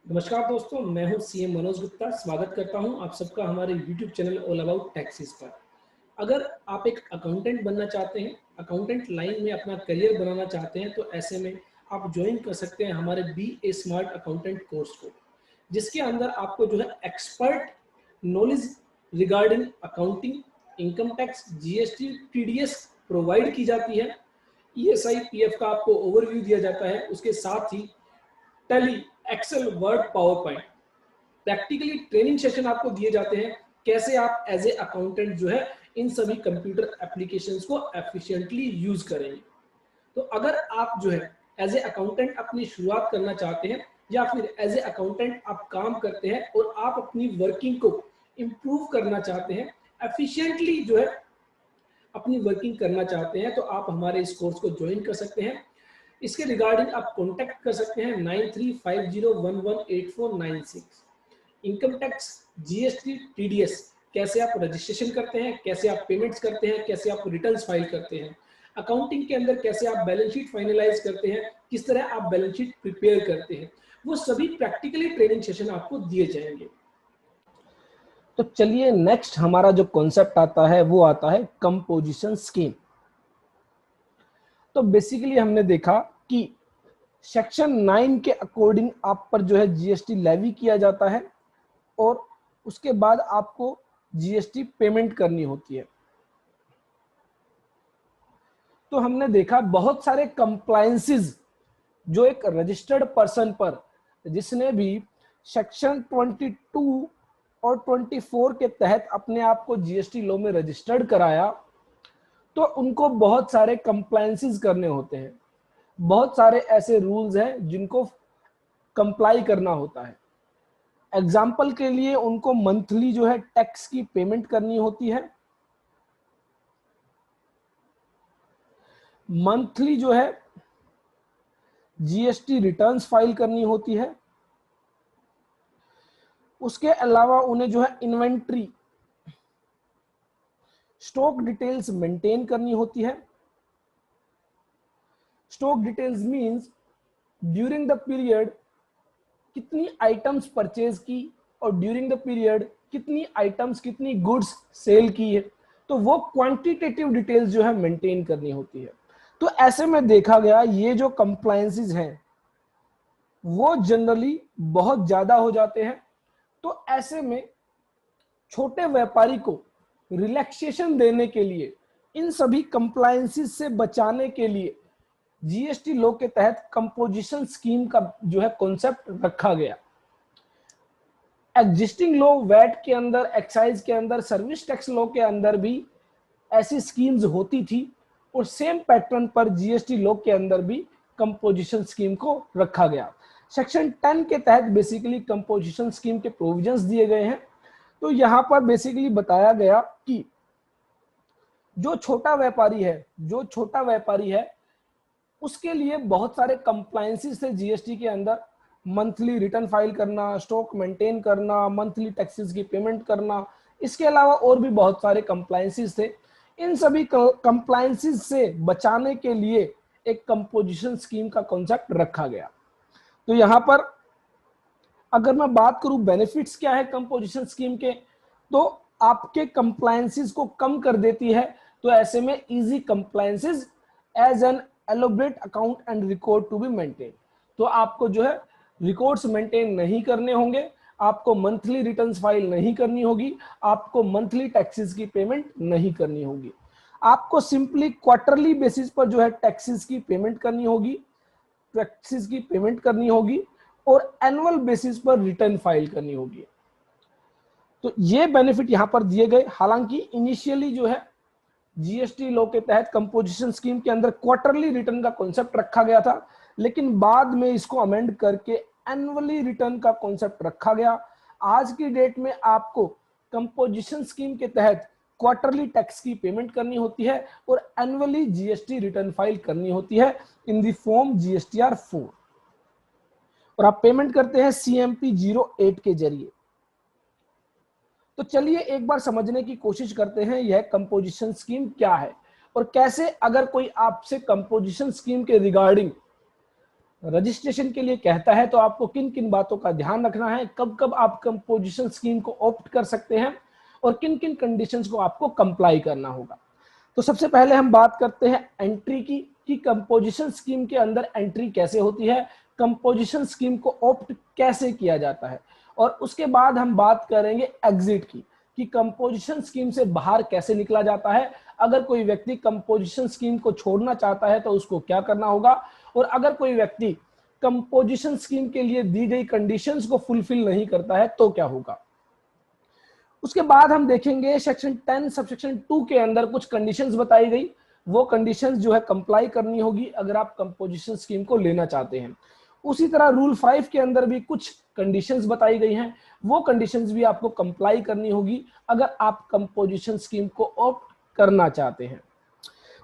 नमस्कार दोस्तों, मैं हूं सीएम मनोज गुप्ता। स्वागत करता हूं आप सबका हमारे YouTube channel all about taxes पर। अगर आप एक अकाउंटेंट बनना चाहते हैं, अकाउंटेंट लाइन में अपना करियर बनाना चाहते हैं, तो ऐसे में आप ज्वाइन कर सकते हैं हमारे बी ए स्मार्ट अकाउंटेंट कोर्स को, जिसके अंदर आपको जो है expert knowledge regarding accounting, income tax, GST, TDS provide की जाती है। ईएसआई पीएफ का आपको ओवरव्यू दिया जाता है। उसके साथ ही Tally, Excel, Word, PowerPoint, practically training session आपको दिए जाते हैं। कैसे आप एज ए अकाउंटेंट जो है इन सभी कंप्यूटर एप्लीकेशंस को एफिशिएंटली यूज करेंगे। तो अगर आप जो है एज ए अकाउंटेंट अपनी शुरुआत करना चाहते हैं, या फिर एज ए अकाउंटेंट आप काम करते हैं और आप अपनी वर्किंग को इम्प्रूव करना चाहते हैं, एफिशिएंटली जो है अपनी वर्किंग करना चाहते हैं, तो आप हमारे इस कोर्स को ज्वाइन कर सकते हैं। इसके रिगार्डिंग आप कॉन्टैक्ट कर सकते हैं 9350118496। इनकम टैक्स, जीएसटी, टीडीएस, कैसे आप रजिस्ट्रेशन करते हैं, कैसे आप पेमेंट्स करते हैं, कैसे आप रिटर्न्स फाइल करते हैं, अकाउंटिंग के अंदर कैसे आप बैलेंस शीट फाइनलाइज करते हैं, किस तरह आप बैलेंस शीट प्रिपेयर करते हैं, वो सभी प्रैक्टिकली ट्रेनिंग सेशन आपको दिए जाएंगे। तो चलिए, नेक्स्ट हमारा जो कॉन्सेप्ट आता है वो आता है कंपोजिशन स्कीम। तो बेसिकली हमने देखा कि सेक्शन 9 के अकॉर्डिंग आप पर जो है जीएसटी लेवी किया जाता है और उसके बाद आपको जीएसटी पेमेंट करनी होती है। तो हमने देखा बहुत सारे कंप्लायंसेस जो एक रजिस्टर्ड पर्सन पर, जिसने भी सेक्शन 22 और 24 के तहत अपने आप को जीएसटी लॉ में रजिस्टर्ड कराया, तो उनको बहुत सारे कंप्लायंसेस करने होते हैं। बहुत सारे ऐसे रूल्स हैं जिनको कंप्लाई करना होता है। एग्जाम्पल के लिए उनको मंथली जो है टैक्स की पेमेंट करनी होती है। मंथली जो है जीएसटी रिटर्न्स फाइल करनी होती है। उसके अलावा उन्हें जो है इन्वेंट्री, स्टॉक डिटेल्स मेंटेन करनी होती है। Stock details means during the period कितनी आइटम्स परचेज की और ड्यूरिंग द पीरियड कितनी आइटम्स, कितनी गुड्स सेल की है, तो वो क्वांटिटेटिव डिटेल्स जो है मेंटेन करनी होती है। तो ऐसे में देखा गया ये जो कंप्लायंसेस हैं वो जनरली बहुत ज्यादा हो जाते हैं। तो ऐसे में छोटे व्यापारी को रिलैक्सेशन देने के लिए, इन सभी कंप्लायंसेस से बचाने के लिए जीएसटी लॉ के तहत कंपोजिशन स्कीम का जो है कॉन्सेप्ट रखा गया। एग्जिस्टिंग लॉ वैट के अंदर, एक्साइज के अंदर, सर्विस टैक्स लॉ के अंदर भी ऐसी स्कीम्स होती थी और सेम पैटर्न पर जीएसटी लॉ के अंदर भी कंपोजिशन स्कीम को रखा गया। सेक्शन 10 के तहत बेसिकली कंपोजिशन स्कीम के प्रोविजंस दिए गए हैं। तो यहां पर बेसिकली बताया गया कि जो छोटा व्यापारी है उसके लिए बहुत सारे कंप्लायंसेस थे जीएसटी के अंदर। मंथली रिटर्न फाइल करना, स्टॉक मेंटेन करना, मंथली टैक्सेस की पेमेंट करना, इसके अलावा और भी बहुत सारे कंप्लायंसेस थे। इन सभी कंप्लायंसेस से बचाने के लिए एक कंपोजिशन स्कीम का कॉन्सेप्ट रखा गया। तो यहां पर अगर मैं बात करूं बेनिफिट्स क्या है कंपोजिशन स्कीम के, तो आपके कंप्लायंसेस को कम कर देती है। तो ऐसे में easy compliances as an elaborate account and record to be maintain. तो आपको जो है रिकॉर्ड्स मेंटेन नहीं करने होंगे, आपको मंथली रिटर्न्स फाइल नहीं करनी होगी, आपको मंथली टैक्सेस की पेमेंट नहीं करनी होगी। आपको सिंपली क्वार्टरली बेसिस पर जो है टैक्सेस की पेमेंट करनी होगी, और एनुअल बेसिस पर रिटर्न फाइल करनी होगी। तो ये बेनिफिट यहां पर दिए गए। हालांकि इनिशियली जो है जीएसटी लॉ के तहत कंपोजिशन स्कीम के अंदर क्वार्टरली रिटर्न का कॉन्सेप्ट रखा गया था, लेकिन बाद में इसको अमेंड करके एनुअली रिटर्न का कॉन्सेप्ट रखा गया। आज की डेट में आपको कंपोजिशन स्कीम के तहत क्वार्टरली टैक्स की पेमेंट करनी होती है और एनुअली जीएसटी रिटर्न फाइल करनी होती है इन द फॉर्म जीएसटीआर 4, और आप पेमेंट करते हैं CMP 08 के जरिए। तो चलिए एक बार समझने की कोशिश करते हैं यह कंपोजिशन स्कीम क्या है और कैसे, अगर कोई आपसे कंपोजिशन स्कीम के रिगार्डिंग रजिस्ट्रेशन के लिए कहता है तो आपको किन किन बातों का ध्यान रखना है, कब कब आप कंपोजिशन स्कीम को ऑप्ट कर सकते हैं और किन किन कंडीशंस को आपको कंप्लाई करना होगा। तो सबसे पहले हम बात करते हैं एंट्री की, कि कंपोजिशन स्कीम के अंदर एंट्री कैसे होती है, कंपोजिशन स्कीम को ऑप्ट कैसे किया जाता है, और उसके बाद हम बात करेंगे एग्जिट की, कि कंपोजिशन स्कीम से बाहर कैसे निकला जाता है। अगर कोई व्यक्ति कंपोजिशन स्कीम को छोड़ना चाहता है तो उसको क्या करना होगा, और अगर कोई व्यक्ति कंपोजिशन स्कीम के लिए दी गई कंडीशंस को फुलफिल नहीं करता है तो क्या होगा। उसके बाद हम देखेंगे सेक्शन 10 सबसेक्शन 2 के अंदर कुछ कंडीशंस बताई गई, वो कंडीशंस जो है कंप्लाई करनी होगी अगर आप कंपोजिशन स्कीम को लेना चाहते हैं। उसी तरह रूल 5 के अंदर भी कुछ कंडीशंस बताई गई हैं, वो कंडीशंस भी आपको कंप्लाई करनी होगी अगर आप कंपोजिशन स्कीम को ऑप्ट करना चाहते हैं।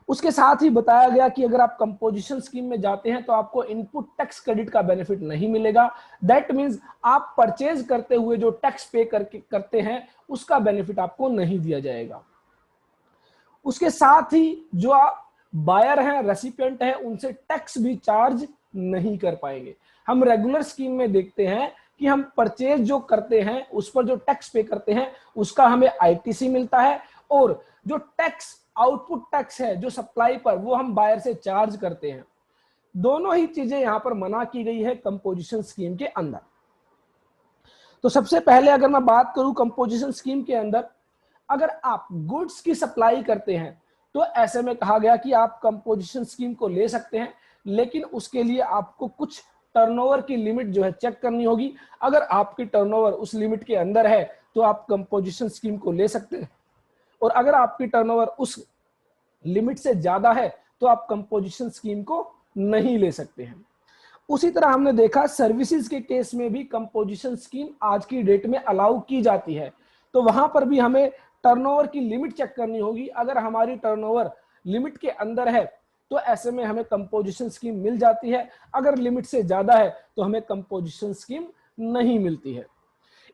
उसके साथ ही बताया गया कि अगर आप कंपोजिशन स्कीम में जाते हैं तो आपको इनपुट टैक्स क्रेडिट का बेनिफिट नहीं मिलेगा। दैट मींस आप परचेज करते हुए जो टैक्स पे करते हैं उसका बेनिफिट आपको नहीं दिया जाएगा। उसके साथ ही जो बायर हैं, रेसिपिएंट हैं, उनसे टैक्स भी चार्ज नहीं कर पाएंगे। हम रेगुलर स्कीम में देखते हैं कि हम परचेज जो करते हैं उस पर जो टैक्स पे करते हैं उसका हमें आईटीसी मिलता है, और जो टैक्स आउटपुट टैक्स है जो सप्लाई पर, वो हम बायर से चार्ज करते हैं। दोनों ही चीजें यहां पर मना की गई है कंपोजिशन स्कीम के अंदर। तो सबसे पहले अगर मैं बात करूं कंपोजिशन स्कीम के अंदर, अगर आप गुड्स की सप्लाई करते हैं तो ऐसे में कहा गया कि आप कंपोजिशन स्कीम को ले सकते हैं, लेकिन उसके लिए आपको कुछ टर्नओवर की लिमिट जो है चेक करनी होगी। अगर आपकी टर्नओवर उस लिमिट के अंदर है तो आप कंपोजिशन स्कीम को ले सकते हैं, और अगर आपकी टर्नओवर उस लिमिट से ज्यादा है तो आप कंपोजिशन स्कीम को नहीं ले सकते हैं। उसी तरह हमने देखा सर्विसेज के केस में भी कंपोजिशन स्कीम आज की डेट में अलाउ की जाती है, तो वहां पर भी हमें टर्नओवर की लिमिट चेक करनी होगी। अगर हमारी टर्नओवर लिमिट के अंदर है तो ऐसे में हमें कंपोजिशन स्कीम मिल जाती है, अगर लिमिट से ज्यादा है तो हमें कंपोजिशन स्कीम नहीं मिलती है।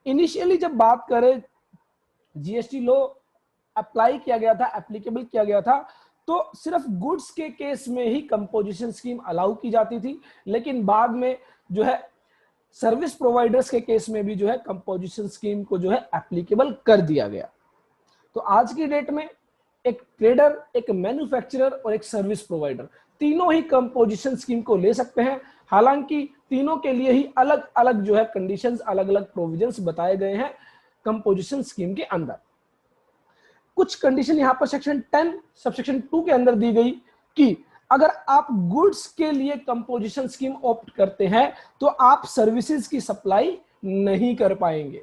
इनिशियली जब बात करें जीएसटी लॉ अप्लाई किया गया था, एप्लीकेबल किया गया था, तो सिर्फ गुड्स के केस में ही कंपोजिशन स्कीम अलाउ की जाती थी, लेकिन बाद में जो है सर्विस प्रोवाइडर्स के केस में भी जो है कंपोजिशन स्कीम को जो है एप्लीकेबल कर दिया गया। तो आज की डेट में एक ट्रेडर, एक मैन्युफैक्चरर और एक सर्विस प्रोवाइडर तीनों ही कंपोजिशन स्कीम को ले सकते हैं। हालांकि तीनों के लिए ही अलग अलग जो है कंडीशंस, अलग अलग प्रोविजंस बताए गए हैं कंपोजिशन स्कीम के अंदर। कुछ कंडीशन यहां पर सेक्शन 10 सबसेक्शन 2 के अंदर दी गई कि अगर आप गुड्स के लिए कंपोजिशन स्कीम ऑप्ट करते हैं तो आप सर्विसेज की सप्लाई नहीं कर पाएंगे।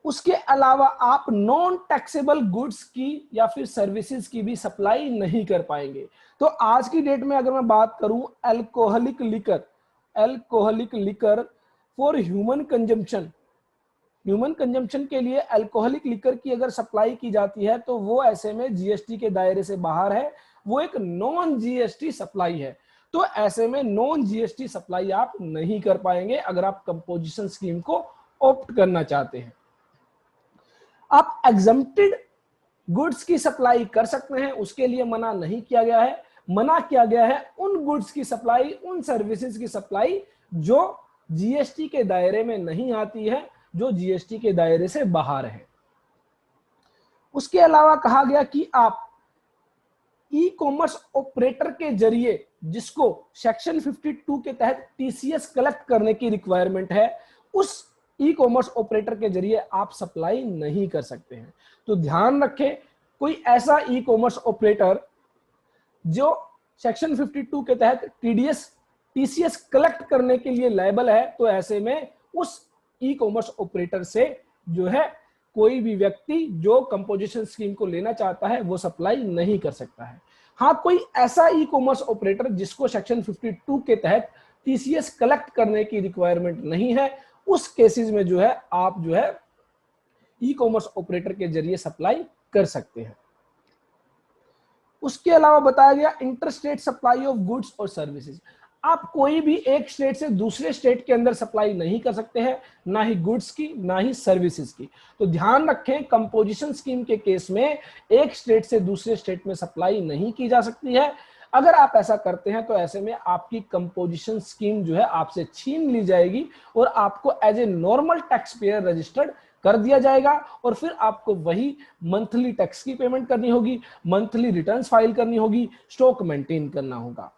उसके अलावा आप नॉन टैक्सेबल गुड्स की या फिर सर्विसेज की भी सप्लाई नहीं कर पाएंगे। तो आज की डेट में अगर मैं बात करूं alcoholic liquor for human consumption के लिए अल्कोहलिक लिकर की अगर सप्लाई की जाती है तो वो ऐसे में जीएसटी के दायरे से बाहर है, वो एक नॉन जीएसटी सप्लाई है। तो ऐसे में नॉन जीएसटी सप्लाई आप नहीं कर पाएंगे अगर आप कंपोजिशन स्कीम को ऑप्ट करना चाहते हैं। आप एग्जम्प्टेड गुड्स की सप्लाई कर सकते हैं, उसके लिए मना नहीं किया गया है। मना किया गया है उन गुड्स की सप्लाई, उन सर्विसेज की सप्लाई जो जीएसटी के दायरे में नहीं आती है, जो जीएसटी के दायरे से बाहर है। उसके अलावा कहा गया कि आप ई कॉमर्स ऑपरेटर के जरिए, जिसको सेक्शन 52 के तहत टीसीएस कलेक्ट करने की रिक्वायरमेंट है, उस ई कॉमर्स ऑपरेटर के जरिए आप सप्लाई नहीं कर सकते हैं। तो ध्यान रखें, कोई ऐसा ई कॉमर्स ऑपरेटर जो सेक्शन 52 के तहत टीसीएस कलेक्ट करने के लिए लायबल है, तो ऐसे में उस ई कॉमर्स ऑपरेटर से जो है कोई भी व्यक्ति जो कंपोजिशन स्कीम को लेना चाहता है वो सप्लाई नहीं कर सकता है। हाँ, कोई ऐसा ई कॉमर्स ऑपरेटर जिसको सेक्शन 52 के तहत टीसीएस कलेक्ट करने की रिक्वायरमेंट नहीं है, उस केसेस में जो है आप जो है ई कॉमर्स ऑपरेटर के जरिए सप्लाई कर सकते हैं। उसके अलावा बताया गया इंटरस्टेट सप्लाई ऑफ गुड्स और सर्विसेज। आप कोई भी एक स्टेट से दूसरे स्टेट के अंदर सप्लाई नहीं कर सकते हैं, ना ही गुड्स की ना ही सर्विसेज की। तो ध्यान रखें, कंपोजिशन स्कीम के केस में एक स्टेट से दूसरे स्टेट में सप्लाई नहीं की जा सकती है। अगर आप ऐसा करते हैं तो ऐसे में आपकी कंपोजिशन स्कीम जो है आपसे छीन ली जाएगी और आपको as a normal tax payer registered कर दिया जाएगा, और फिर आपको वही मंथली टैक्स की पेमेंट करनी होगी, मंथली रिटर्न्स फाइल करनी होगी, स्टॉक मेंटेन करना होगा।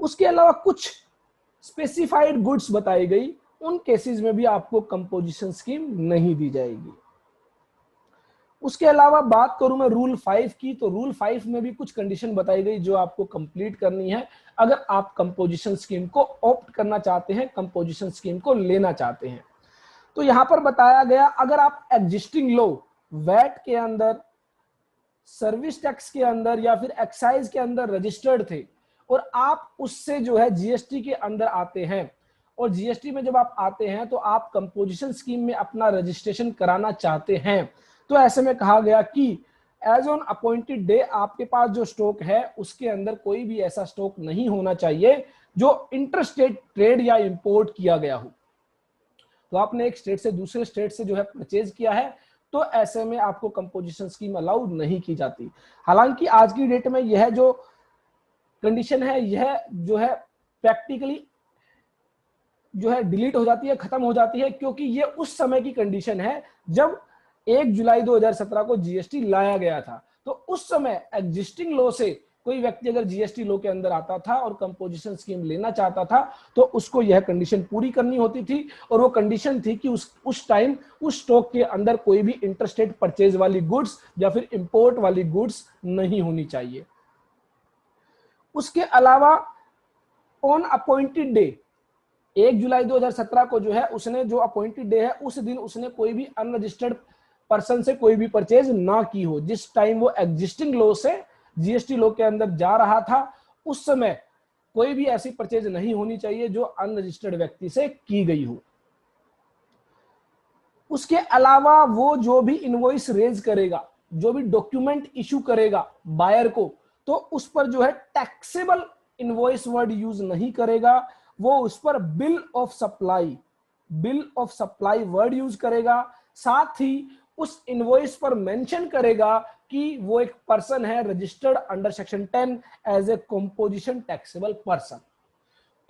उसके अलावा कुछ स्पेसिफाइड गुड्स बताई गई, उन केसेस में भी आपको कंपोजिशन स्कीम नहीं दी जाएगी। उसके अलावा बात करूं मैं रूल 5 की, तो रूल 5 में भी कुछ कंडीशन बताई गई जो आपको कंप्लीट करनी है अगर आप कंपोजिशन स्कीम को ऑप्ट करना चाहते हैं, कंपोजिशन स्कीम को लेना चाहते हैं। तो यहां पर बताया गया, अगर आप एग्जिस्टिंग लो वैट के अंदर, सर्विस टैक्स के अंदर या फिर एक्साइज के अंदर रजिस्टर्ड थे और आप उससे जो है जीएसटी के अंदर आते हैं, और जीएसटी में जब आप आते हैं तो आप कंपोजिशन स्कीम में अपना रजिस्ट्रेशन कराना चाहते हैं, तो ऐसे में कहा गया कि एज ऑन अपॉइंटेड डे आपके पास जो स्टॉक है उसके अंदर कोई भी ऐसा स्टॉक नहीं होना चाहिए जो इंटरस्टेट ट्रेड या इंपोर्ट किया गया हो। तो आपने एक स्टेट से दूसरे स्टेट से जो है परचेज किया है, तो ऐसे में आपको कंपोजिशन स्कीम अलाउड नहीं की जाती। हालांकि आज की डेट में यह जो कंडीशन है यह जो है प्रैक्टिकली जो है डिलीट हो जाती है, खत्म हो जाती है, क्योंकि ये उस समय की कंडीशन है जब 1 जुलाई 2017 को जीएसटी लाया गया था। तो उस समय एग्जिस्टिंग लॉ से कोई व्यक्ति अगर जीएसटी लॉ के अंदर आता था और कंपोजिशन स्कीम लेना चाहता था तो उसको यह कंडीशन पूरी करनी होती थी, और वो कंडीशन थी कि उस टाइम उस स्टॉक के अंदर कोई भी इंटरस्टेट परचेज वाली गुड्स या फिर इंपोर्ट वाली गुड्स नहीं होनी चाहिए। उसके अलावा ऑन अपॉइंटेड डे 1 जुलाई 2017 को जो है उसने जो अपॉइंटेड डे है उस दिन उसने कोई भी अनरजिस्टर्ड पर्सन से कोई भी परचेज ना की हो, जिस टाइम वो एग्जिस्टिंग लॉ से जीएसटी लॉ के अंदर जा रहा था उस समय कोई भी ऐसी परचेज नहीं होनी चाहिए जो अनरजिस्टर्ड व्यक्ति से की गई हो। उसके अलावा वो जो भी इनवॉइस रेज करेगा, जो भी डॉक्यूमेंट इशू करेगा बायर को, तो उस पर जो है टैक्सेबल इनवॉइस वर्ड यूज नहीं करेगा, वो उस पर bill of supply word use करेगा। साथ ही उस इनवॉइस पर मेंशन करेगा कि वो एक पर्सन है registered under section 10 as a composition taxable person.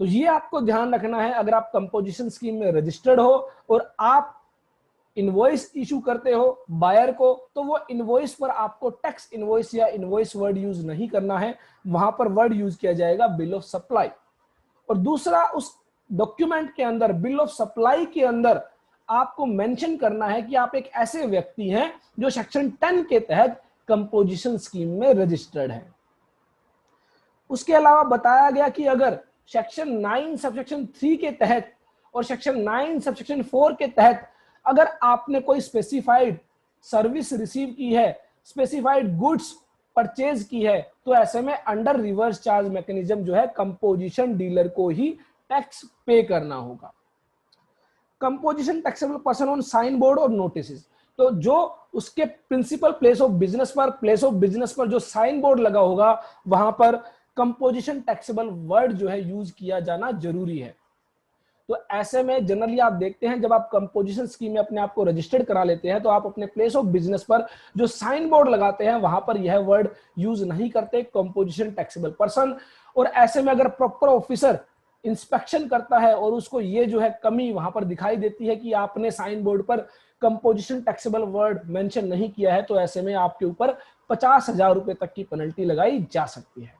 तो ये आपको ध्यान रखना है, अगर आप कंपोजिशन स्कीम में रजिस्टर्ड हो और आप इनवॉइस इशू करते हो बायर को, तो वो इनवॉइस पर आपको टैक्स इनवॉइस या इनवॉइस वर्ड यूज नहीं करना है, वहां पर वर्ड यूज किया जाएगा बिल ऑफ सप्लाई। और दूसरा, उस डॉक्यूमेंट के अंदर बिल ऑफ सप्लाई के अंदर आपको मेंशन करना है कि आप एक ऐसे व्यक्ति हैं जो सेक्शन 10 के तहत कंपोजिशन स्कीम में रजिस्टर्ड है। उसके अलावा बताया गया कि अगर सेक्शन 9 सबसेक्शन 3 के तहत और सेक्शन 9 सबसेक्शन 4 के तहत अगर आपने कोई स्पेसिफाइड सर्विस रिसीव की है, स्पेसिफाइड गुड्स परचेज की है, तो ऐसे में अंडर रिवर्स चार्ज मैकेनिज्म जो है कंपोजिशन डीलर को ही टैक्स पे करना होगा। Composition taxable person on sign board और नोटिस, तो जो उसके प्रिंसिपल प्लेस ऑफ बिजनेस पर जो साइन बोर्ड लगा होगा वहां पर कंपोजिशन टैक्सेबल वर्ड जो है यूज किया जाना जरूरी है। तो ऐसे में जनरली आप देखते हैं जब आप कंपोजिशन स्कीम में अपने आप को रजिस्टर्ड करा लेते हैं तो आप अपने प्लेस ऑफ बिजनेस पर जो साइन बोर्ड लगाते हैं वहां पर यह वर्ड यूज नहीं करते, कंपोजिशन टैक्सेबल पर्सन। और ऐसे में अगर प्रॉपर ऑफिसर इंस्पेक्शन करता है और उसको ये जो है कमी वहां पर दिखाई देती है कि आपने साइन बोर्ड पर कंपोजिशन टैक्सेबल वर्ड मेंशन नहीं किया है, तो ऐसे में आपके ऊपर 50,000 रुपए तक की पेनल्टी लगाई जा सकती है।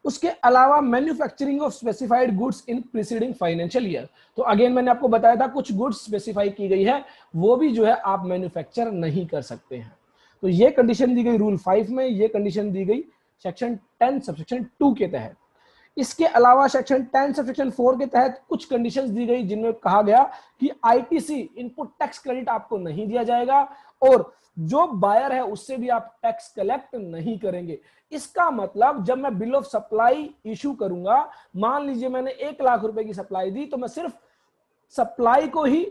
उसके अलावा manufacturing of specified goods in preceding financial year, तो अगेन मैंने आपको बताया था कुछ गुड्स स्पेसिफाई की गई है, वो भी जो है आप मैन्युफैक्चर नहीं कर सकते हैं। तो ये कंडीशन दी गई रूल 5 में, ये कंडीशन दी गई सेक्शन 10 सबसेक्शन 2 के तहत। इसके अलावा सेक्शन 10 सबसेक्शन 4 के तहत कुछ कंडीशंस दी गई जिनमें कहा गया कि आईटीसी इनपुट टैक्स क्रेडिट आपको नहीं दिया जाएगा और जो बायर है उससे भी आप टैक्स कलेक्ट नहीं करेंगे। इसका मतलब जब मैं बिल ऑफ सप्लाई इशू करूंगा, मान लीजिए मैंने 1 लाख रुपए की सप्लाई दी, तो मैं सिर्फ सप्लाई को ही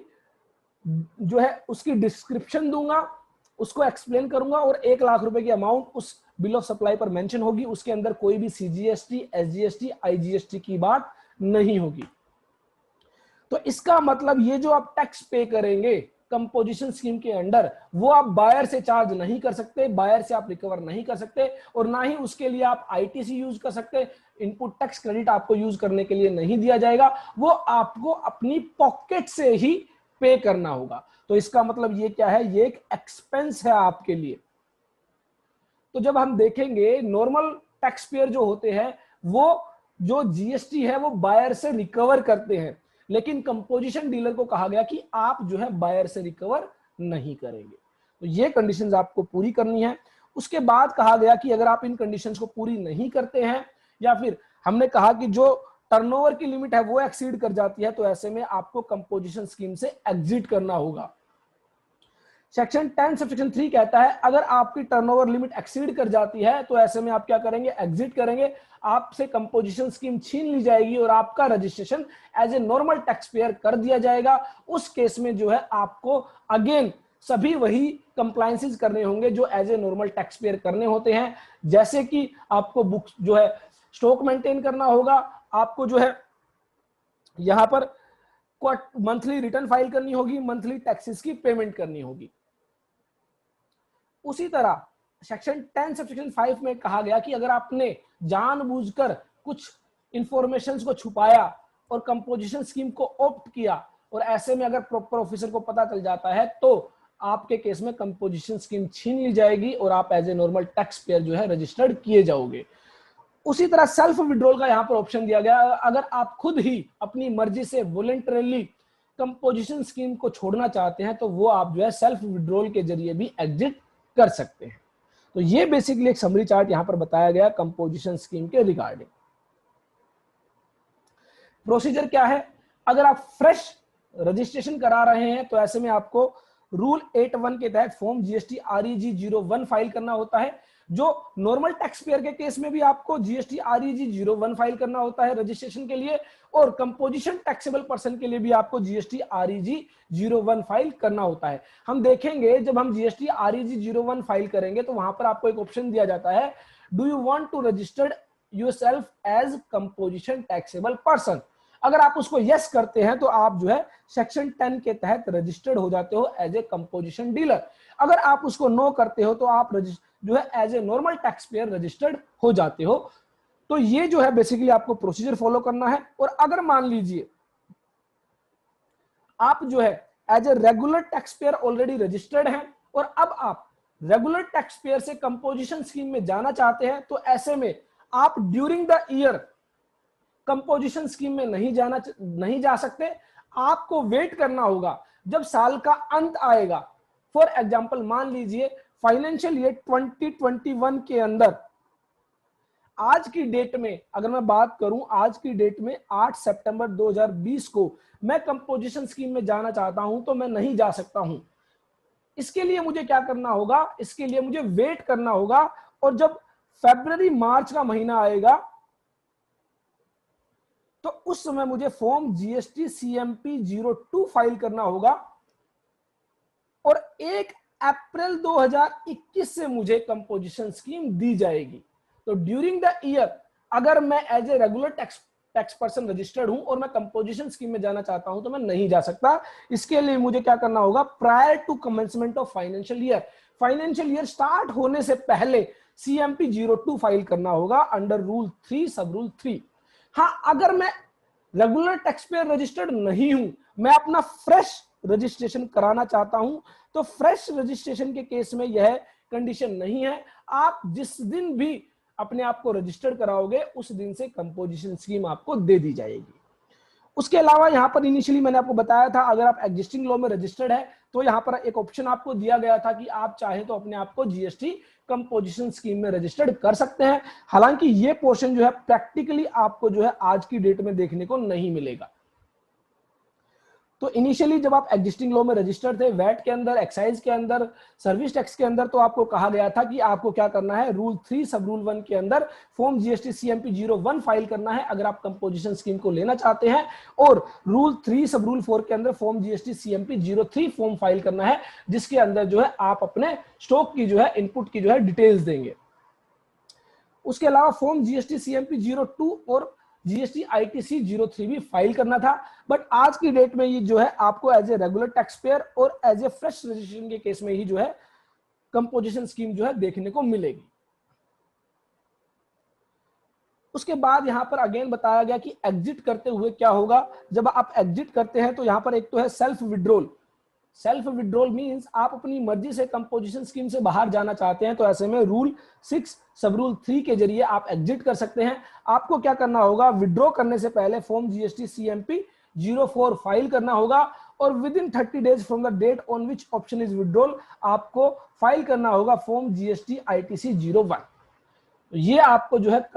जो है उसकी डिस्क्रिप्शन दूंगा, उसको एक्सप्लेन करूंगा और 1 लाख रुपए की अमाउंट उस बिल ऑफ सप्लाई पर मेंशन होगी, उसके अंदर कोई भी सीजीएसटी, एसजीएसटी, आईजीएसटी की बात नहीं होगी। तो इसका मतलब ये जो आप टैक्स पे करेंगे कंपोजिशन स्कीम के अंडर वो आप बायर से चार्ज नहीं कर सकते, बायर से आप रिकवर नहीं कर सकते, और ना ही उसके लिए आप आईटीसी यूज कर सकते। इनपुट टैक्स क्रेडिट आपको यूज करने के लिए नहीं दिया जाएगा, वो आपको अपनी पॉकेट से ही पे करना होगा। तो इसका मतलब ये क्या है, ये एक एक्सपेंस है आपके लिए। तो जब हम देखेंगे नॉर्मल टैक्स पेयर जो होते हैं वो जो जीएसटी है वो बायर से रिकवर करते हैं, लेकिन कंपोजिशन डीलर को कहा गया कि आप जो है बायर से रिकवर नहीं करेंगे। तो ये कंडीशंस आपको पूरी करनी है। उसके बाद कहा गया कि अगर आप इन कंडीशंस को पूरी नहीं करते हैं, या फिर हमने कहा कि जो टर्नओवर की लिमिट है वो एक्सीड कर जाती है, तो ऐसे में आपको कंपोजिशन स्कीम से एग्जिट करना होगा। सेक्शन 10 सबसेक्शन 3 कहता है अगर आपकी टर्नओवर लिमिट एक्सीड कर जाती है तो ऐसे में आप क्या करेंगे, एग्जिट करेंगे, आपसे कंपोजिशन स्कीम छीन ली जाएगी और आपका registration as a normal tax payer कर दिया जाएगा। उस केस में जो है आपको अगेन सभी वही कंप्लायंसेस करने होंगे जो as a normal tax payer करने होते हैं, जैसे कि आपको बुक्स जो है स्टॉक मेंटेन करना होगा, आपको जो है यहां पर मंथली रिटर्न फाइल करनी होगी, मंथली टैक्सेस की पेमेंट करनी होगी। उसी तरह सेक्शन 10 सबसेक्शन 5 में कहा गया कि अगर आपने जानबूझकर कुछ इंफॉर्मेशन को छुपाया और कंपोजिशन स्कीम को ऑप्ट किया और ऐसे में अगर प्रॉपर ऑफिसर को पता चल जाता है तो आपके केस में कंपोजिशन स्कीम छीन ली जाएगी और आप as a normal tax payer जो है रजिस्टर्ड किए जाओगे। उसी तरह सेल्फ विड्रॉल का यहां पर ऑप्शन दिया गया, अगर आप खुद ही अपनी मर्जी से वॉलंटरली कंपोजिशन स्कीम को छोड़ना चाहते हैं तो वो आप जो है सेल्फ विड्रॉल के जरिए भी एग्जिट कर सकते हैं। तो ये बेसिकली एक समरी चार्ट यहां पर बताया गया कंपोजिशन स्कीम के रिगार्डिंग। प्रोसीजर क्या है, अगर आप फ्रेश रजिस्ट्रेशन करा रहे हैं तो ऐसे में आपको रूल 81 के तहत फॉर्म जीएसटी REG 01 फाइल करना होता है। जो नॉर्मल टैक्स पेयर के केस में भी आपको जीएसटी REG 01 फाइल करना होता है रजिस्ट्रेशन के लिए, और कंपोजिशन टैक्सेबल पर्सन के लिए भी आपको जीएसटी REG 01 फाइल करना होता है। हम देखेंगे जब हम जीएसटी REG 01 फाइल करेंगे तो वहां पर आपको एक ऑप्शन दिया जाता है, do you want to registered yourself as composition taxable person. अगर आप उसको यस करते हैं तो आप जो है सेक्शन 10 के तहत रजिस्टर्ड हो जाते हो एज ए कंपोजिशन डीलर। अगर आप उसको नो करते हो तो आप जो है as a normal tax payer registered हो जाते हो। तो ये जो है बेसिकली आपको प्रोसीजर फॉलो करना है। और अगर मान लीजिए आप जो है as a regular tax payer already registered हैं और अब आप रेगुलर टैक्स पेयर से कंपोजिशन स्कीम में जाना चाहते हैं, तो ऐसे में आप during the year composition scheme में नहीं जा सकते। आपको वेट करना होगा जब साल का अंत आएगा। फॉर एग्जांपल मान लीजिए फाइनेंशियल ईयर 2021 के अंदर आज की डेट में अगर मैं बात करूं, आज की डेट में 8 सितंबर 2020 को मैं कंपोजिशन स्कीम में जाना चाहता हूं तो मैं नहीं जा सकता हूं। इसके लिए मुझे क्या करना होगा, इसके लिए मुझे वेट करना होगा, और जब फरवरी मार्च का महीना आएगा तो उस समय मुझे फॉर्म जीएसटी CMP 02 फाइल करना होगा, और 1 अप्रैल 2021 से मुझे कंपोजिशन स्कीम दी जाएगी। तो ड्यूरिंग द ईयर अगर मैं as a regular tax person registered हूं और मैं कंपोजिशन स्कीम में जाना चाहता हूं तो मैं नहीं जा सकता। इसके लिए मुझे क्या करना होगा, prior to commencement of financial year start होने से पहले CMP 02 फाइल करना होगा अंडर रूल 3 सब रूल 3। हाँ, अगर मैं रेगुलर टैक्स पेयर रजिस्टर्ड नहीं हूं, मैं अपना फ्रेश रजिस्ट्रेशन कराना चाहता हूं, तो फ्रेश रजिस्ट्रेशन के केस में यह कंडीशन नहीं है। आप जिस दिन भी अपने आप को रजिस्टर्ड कराओगे उस दिन से कंपोजिशन स्कीम आपको दे दी जाएगी। उसके अलावा यहां पर इनिशियली मैंने आपको बताया था अगर आप एग्जिस्टिंग लॉ में रजिस्टर्ड है तो यहां पर एक ऑप्शन आपको दिया गया था कि आप चाहे तो अपने आप को जीएसटी कंपोजिशन स्कीम में रजिस्टर्ड कर सकते हैं। हालांकि ये पोर्शन जो है प्रैक्टिकली आपको जो है आज की डेट में देखने को नहीं मिलेगा। तो इनिशियली जब आप एग्जिस्टिंग लॉ में रजिस्टर्ड थे, वैट के अंदर, एक्साइज के अंदर, सर्विस टैक्स के अंदर, तो आपको कहा गया था कि आपको क्या करना है, रूल 3 सब रूल 1 के अंदर फॉर्म जीएसटी CMP 01 फाइल करना है अगर आप कंपोजिशन स्कीम को लेना चाहते हैं, और रूल 3 सब रूल 4 के अंदर form GST CMP 03 form file करना है जिसके अंदर जो है आप अपने स्टॉक की जो है इनपुट की जो है डिटेल्स देंगे। उसके अलावा फॉर्म जीएसटी CMP 02 और जीएसटी आईटीसी 03 भी फाइल करना था। बट आज की डेट में ये जो है आपको as a regular tax payer और एज ए फ्रेश रजिस्ट्रेशन के केस में ही जो है कंपोजिशन स्कीम जो है देखने को मिलेगी। उसके बाद यहां पर अगेन बताया गया कि एग्जिट करते हुए क्या होगा। जब आप एग्जिट करते हैं तो यहां पर एक तो है self withdrawal. Self withdrawal means आप अपनी मर्जी से कंपोजिशन स्कीम से बाहर जाना चाहते हैं, तो ऐसे में रूल 6 सब रूल 3 के जरिए आप एग्जिट कर सकते हैं। आपको क्या करना होगा, विड्रॉ करने से पहले फॉर्म जीएसटी CMP 04 फाइल करना होगा और within 30 days from the date on which option is withdrawal आपको फाइल करना होगा फॉर्म जीएसटी ITC 01। ये आपको जो है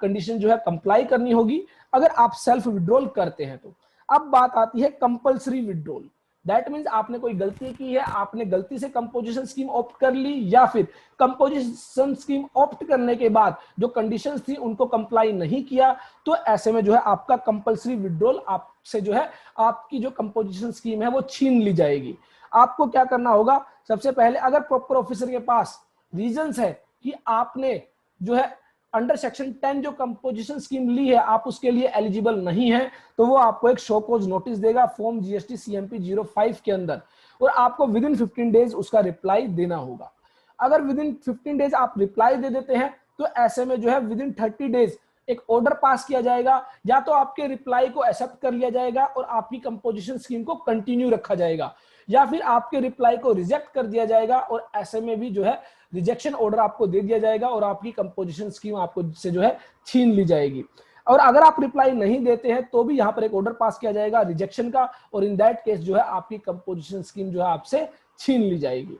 कंडीशन जो है कंप्लाई करनी होगी अगर आप सेल्फ विड्रॉल करते हैं तो। अब बात आती है कंपल्सरी विड्रॉल। दैट मींस आपने कोई गलती की है, आपने गलती से कंपोजिशन स्कीम ऑप्ट कर ली, या फिर कंपोजिशन स्कीम ऑप्ट करने के बाद जो कंडीशंस थी उनको कंप्लाई नहीं किया, तो ऐसे में जो है आपका कंपल्सरी विड्रॉल आपसे जो है आपकी जो कंपोजिशन स्कीम है वो छीन ली जाएगी। आपको क्या करना होगा, सबसे पहले अगर प्रॉपर ऑफिसर के पास रीजंस है कि आपने जो है अंडर सेक्शन 10 जो कंपोजिशन स्कीम ली है आप उसके लिए एलिजिबल नहीं है, तो वो आपको एक शो कॉज नोटिस देगा फॉर्म जीएसटी CMP 05 के अंदर, और आपको विद इन 15 डेज उसका रिप्लाई देना होगा। अगर विद इन 15 डेज आप रिप्लाई दे देते हैं तो ऐसे में जो है विद इन 30 डेज एक ऑर्डर पास किया जाएगा, या तो आपके रिप्लाई को एक्सेप्ट कर लिया जाएगा और आपकी कंपोजिशन स्कीम को कंटिन्यू रखा जाएगा, या फिर आपके रिप्लाई को रिजेक्ट कर दिया जाएगा और ऐसे में भी जो है रिजेक्शन ऑर्डर आपको दे दिया जाएगा और आपकी कंपोजिशन स्कीम आपको से जो है छीन ली जाएगी। और अगर आप रिप्लाई नहीं देते हैं तो भी यहां पर एक ऑर्डर पास किया जाएगा रिजेक्शन का, और इन दैट केस जो है आपकी कंपोजिशन स्कीम जो है आपसे छीन ली जाएगी।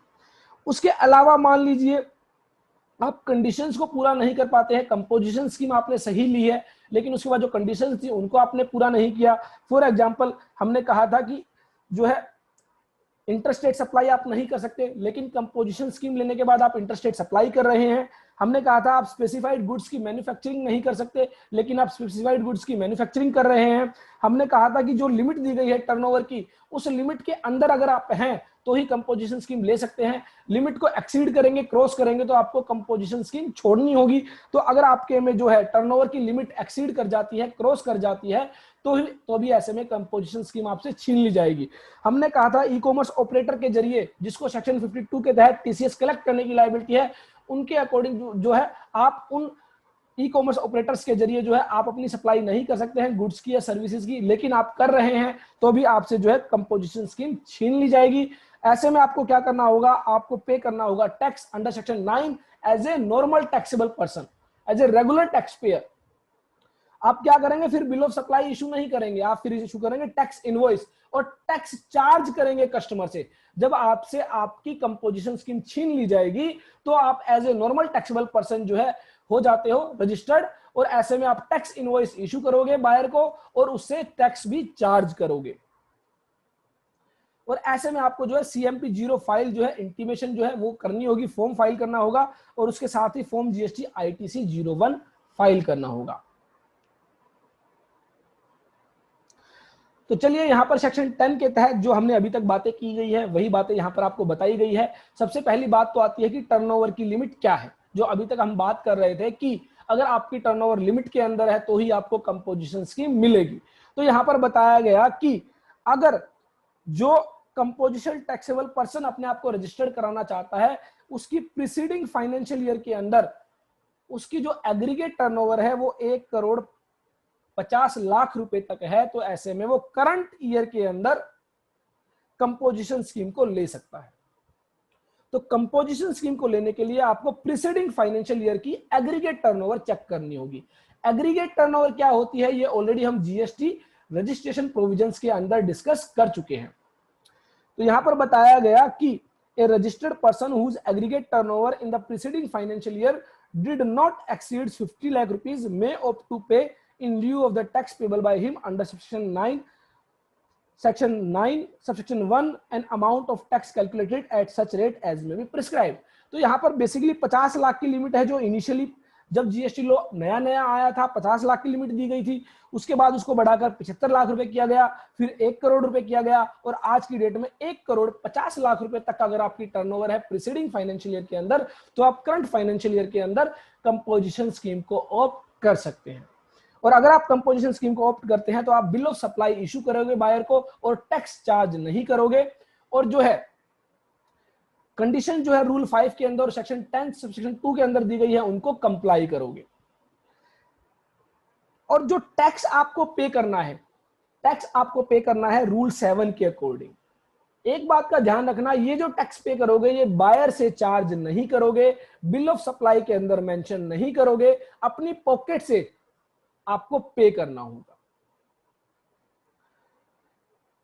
उसके अलावा मान लीजिए आप कंडीशंस को पूरा नहीं कर पाते हैं, कंपोजिशन स्कीम आपने सही ली है लेकिन उसके बाद जो कंडीशंस थी उनको आपने पूरा नहीं किया। फॉर एग्जांपल हमने कहा था कि जो है इंटरस्टेट सप्लाई आप नहीं कर सकते, लेकिन कंपोजिशन स्कीम लेने के बाद आप इंटरस्टेट सप्लाई कर रहे हैं। हमने कहा था आप स्पेसिफाइड गुड्स की मैन्युफैक्चरिंग नहीं कर सकते, लेकिन आप स्पेसिफाइड गुड्स की मैन्युफैक्चरिंग कर रहे हैं। हमने कहा था कि जो लिमिट दी गई है टर्नओवर की, उस लिमिट के अंदर अगर आप हैं तो ही कंपोजिशन स्कीम ले सकते हैं। लिमिट को एक्सीड करेंगे, क्रॉस करेंगे तो आपको कंपोजिशन स्कीम छोड़नी होगी। तो अगर आपके में जो है टर्नओवर की लिमिट एक्सीड कर जाती है, क्रॉस कर जाती है, तो भी ऐसे में कंपोजिशन स्कीम आपसे छीन ली जाएगी। हमने कहा था ई कॉमर्स ऑपरेटर के जरिए जिसको सेक्शन 52 के तहत टीसीएस कलेक्ट करने की लायबिलिटी है, उनके अकॉर्डिंग जो है आप उन ई कॉमर्स ऑपरेटर्स के जरिए जो है आप अपनी सप्लाई नहीं कर सकते हैं गुड्स की या सर्विसेज की, लेकिन आप कर रहे हैं तो भी आपसे जो है कंपोजिशन स्कीम छीन ली जाएगी। ऐसे में आपको क्या करना होगा, आपको पे करना होगा tax under section 9 as a normal taxable person, as a regular tax payer. आप क्या करेंगे, फिर बिल ऑफ सप्लाई इशू नहीं करेंगे, आप फिर इशू करेंगे टैक्स इनवॉइस और टैक्स चार्ज करेंगे कस्टमर से। जब आपसे आपकी कंपोजिशन स्कीम छीन ली जाएगी तो आप as a normal taxable person जो है हो जाते हो रजिस्टर्ड, और ऐसे में आप टैक्स इनवॉइस इशू करोगे बायर को और उससे टैक्स भी चार्ज करोगे। और ऐसे में आपको जो है CMP 0 फाइल जो है इंटीमेशन जो है वो करनी होगी, फॉर्म फाइल करना होगा, और उसके साथ ही फॉर्म GST ITC 01 फाइल करना होगा। तो चलिए यहां पर सेक्शन 10 के तहत जो हमने अभी तक बातें की गई है वही बातें यहां पर आपको बताई गई है। सबसे पहली बात तो आती है कि टर्नओवर की लिमिट क्या है, जो अभी तक हम बात कर रहे थे कि अगर आपकी टर्नओवर लिमिट के अंदर है तो ही आपको कंपोजिशन स्कीम मिलेगी। तो यहां पर बताया गया कि अगर जो कंपोजिशन टैक्सेबल पर्सन अपने आप को रजिस्टर्ड कराना चाहता है, उसकी प्रीसीडिंग फाइनेंशियल ईयर के अंदर उसकी जो एग्रीगेट टर्नओवर है वो 1,50 लाख रुपए तक है, तो ऐसे में वो करंट ईयर के अंदर कंपोजिशन स्कीम को ले सकता है। तो कंपोजिशन स्कीम को लेने के लिए आपको प्रीसीडिंग फाइनेंशियल ईयर की एग्रीगेट टर्नओवर चेक करनी होगी। एग्रीगेट टर्नओवर क्या होती है, ये ऑलरेडी हम जीएसटी रजिस्ट्रेशन प्रोविजंस के अंदर डिस्कस कर चुके हैं। तो यहां पर बताया गया कि a registered person whose aggregate turnover in the preceding financial year did not exceed 50 lakh rupees may opt to pay in lieu of the tax payable by him under section 9 subsection 1 an amount of tax calculated at such rate as may be prescribed। तो यहाँ पर basically 50 lakh की limit है, जो initially जब GST law नया नया आया था 50 लाख की लिमिट दी गई थी, उसके बाद उसको बढ़ाकर 75 लाख रुपए किया गया, फिर 1 करोड़ रुपए किया गया, और आज की डेट में 1,50,00,000 रुपए तक अगर आपकी टर्नओवर है प्रीसीडिंग फाइनेंशियल ईयर के अंदर, तो आप करंट फाइनेंशियल ईयर के अंदर कंपोजिशन स्कीम को ऑप्ट कर सकते हैं। और अगर आप कंपोजिशन स्कीम को ऑप्ट करते हैं तो आप बिल ऑफ सप्लाई इशू करोगे बायर को और टैक्स चार्ज नहीं करोगे, और जो है कंडीशन जो है रूल 5 के अंदर और सेक्शन 10 सेक्शन 2 के अंदर दी गई है उनको कंप्लाई करोगे। और जो टैक्स आपको पे करना है, टैक्स आपको पे करना है रूल 7 के अकॉर्डिंग। एक बात का ध्यान रखना, ये जो टैक्स पे करोगे ये बायर से चार्ज नहीं करोगे, बिल ऑफ सप्लाई के अंदर मेंशन नहीं करोगे, अपनी पॉकेट से आपको पे करना होगा।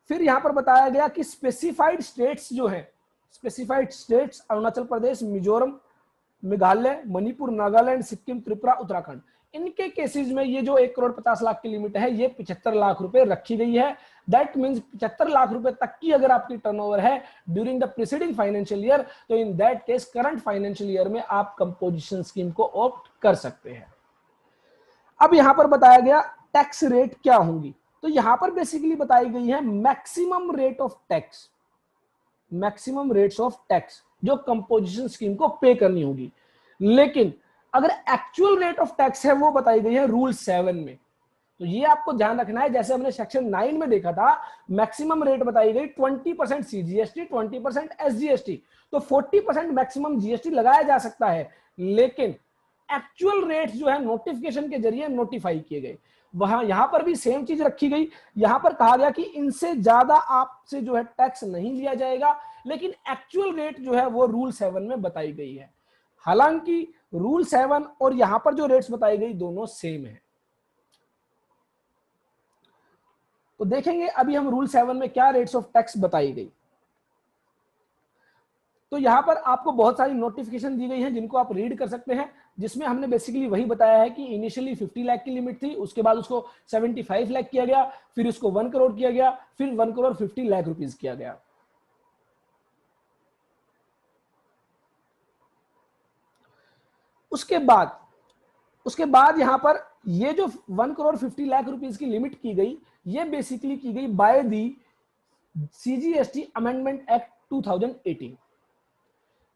फिर यहां पर बताया गया कि स्पेसिफाइड स्टेट्स जो है, स्पेसिफाइड स्टेट्स अरुणाचल प्रदेश, मिजोरम, मेघालय, मणिपुर, नागालैंड, सिक्किम, त्रिपुरा, उत्तराखंड, इनके केसेस में ये जो 1,50,00,000 की लिमिट है ये 75 लाख रुपए रखी गई है। दैट मींस 75 लाख रुपए तक की अगर आपकी टर्नओवर है during the preceding financial year, तो in that case current financial year में आप कंपोजिशन स्कीम को ऑप्ट कर सकते हैं। अब यहां पर बताया गया टैक्स रेट क्या होंगी, तो यहां पर बेसिकली बताई गई है maximum rate of tax, maximum rates of tax जो कंपोजिशन स्कीम को पे करनी होगी। लेकिन अगर एक्चुअल रेट ऑफ टैक्स है वो बताई गई है रूल 7 में, तो ये आपको ध्यान रखना है। जैसे हमने सेक्शन 9 में देखा था, मैक्सिमम रेट बताई गई 20% सीजीएसटी, 20% एसजीएसटी, तो 40% मैक्सिमम जीएसटी लगाया जा सकता है, लेकिन एक्चुअल रेट जो है नोटिफिकेशन के जरिए नोटिफाई किए गए। वहां यहां पर भी सेम चीज रखी गई, यहां पर कहा गया कि इनसे ज्यादा आपसे जो है टैक्स नहीं लिया जाएगा, लेकिन एक्चुअल रेट जो है वो रूल 7 में बताई गई है। हालांकि रूल 7 और यहां पर जो रेट्स बताई गई दोनों सेम है। तो देखेंगे अभी हम रूल 7 में क्या रेट्स ऑफ टैक्स बताई गई। तो यहां पर आपको बहुत सारी नोटिफिकेशन दी गई हैं जिनको आप रीड कर सकते हैं, जिसमें हमने बेसिकली वही बताया है कि इनिशियली 50 लाख की लिमिट थी, उसके बाद उसको 75 लाख किया गया, फिर उसको 1 करोड़ किया गया, फिर 1 करोड़ 50 लाख रुपीस किया गया। उसके बाद यहां पर ये जो 1 करोड़ 50 लाख रुपीस की लिमिट की गई, ये बेसिकली की गई by the CGST amendment act 2018।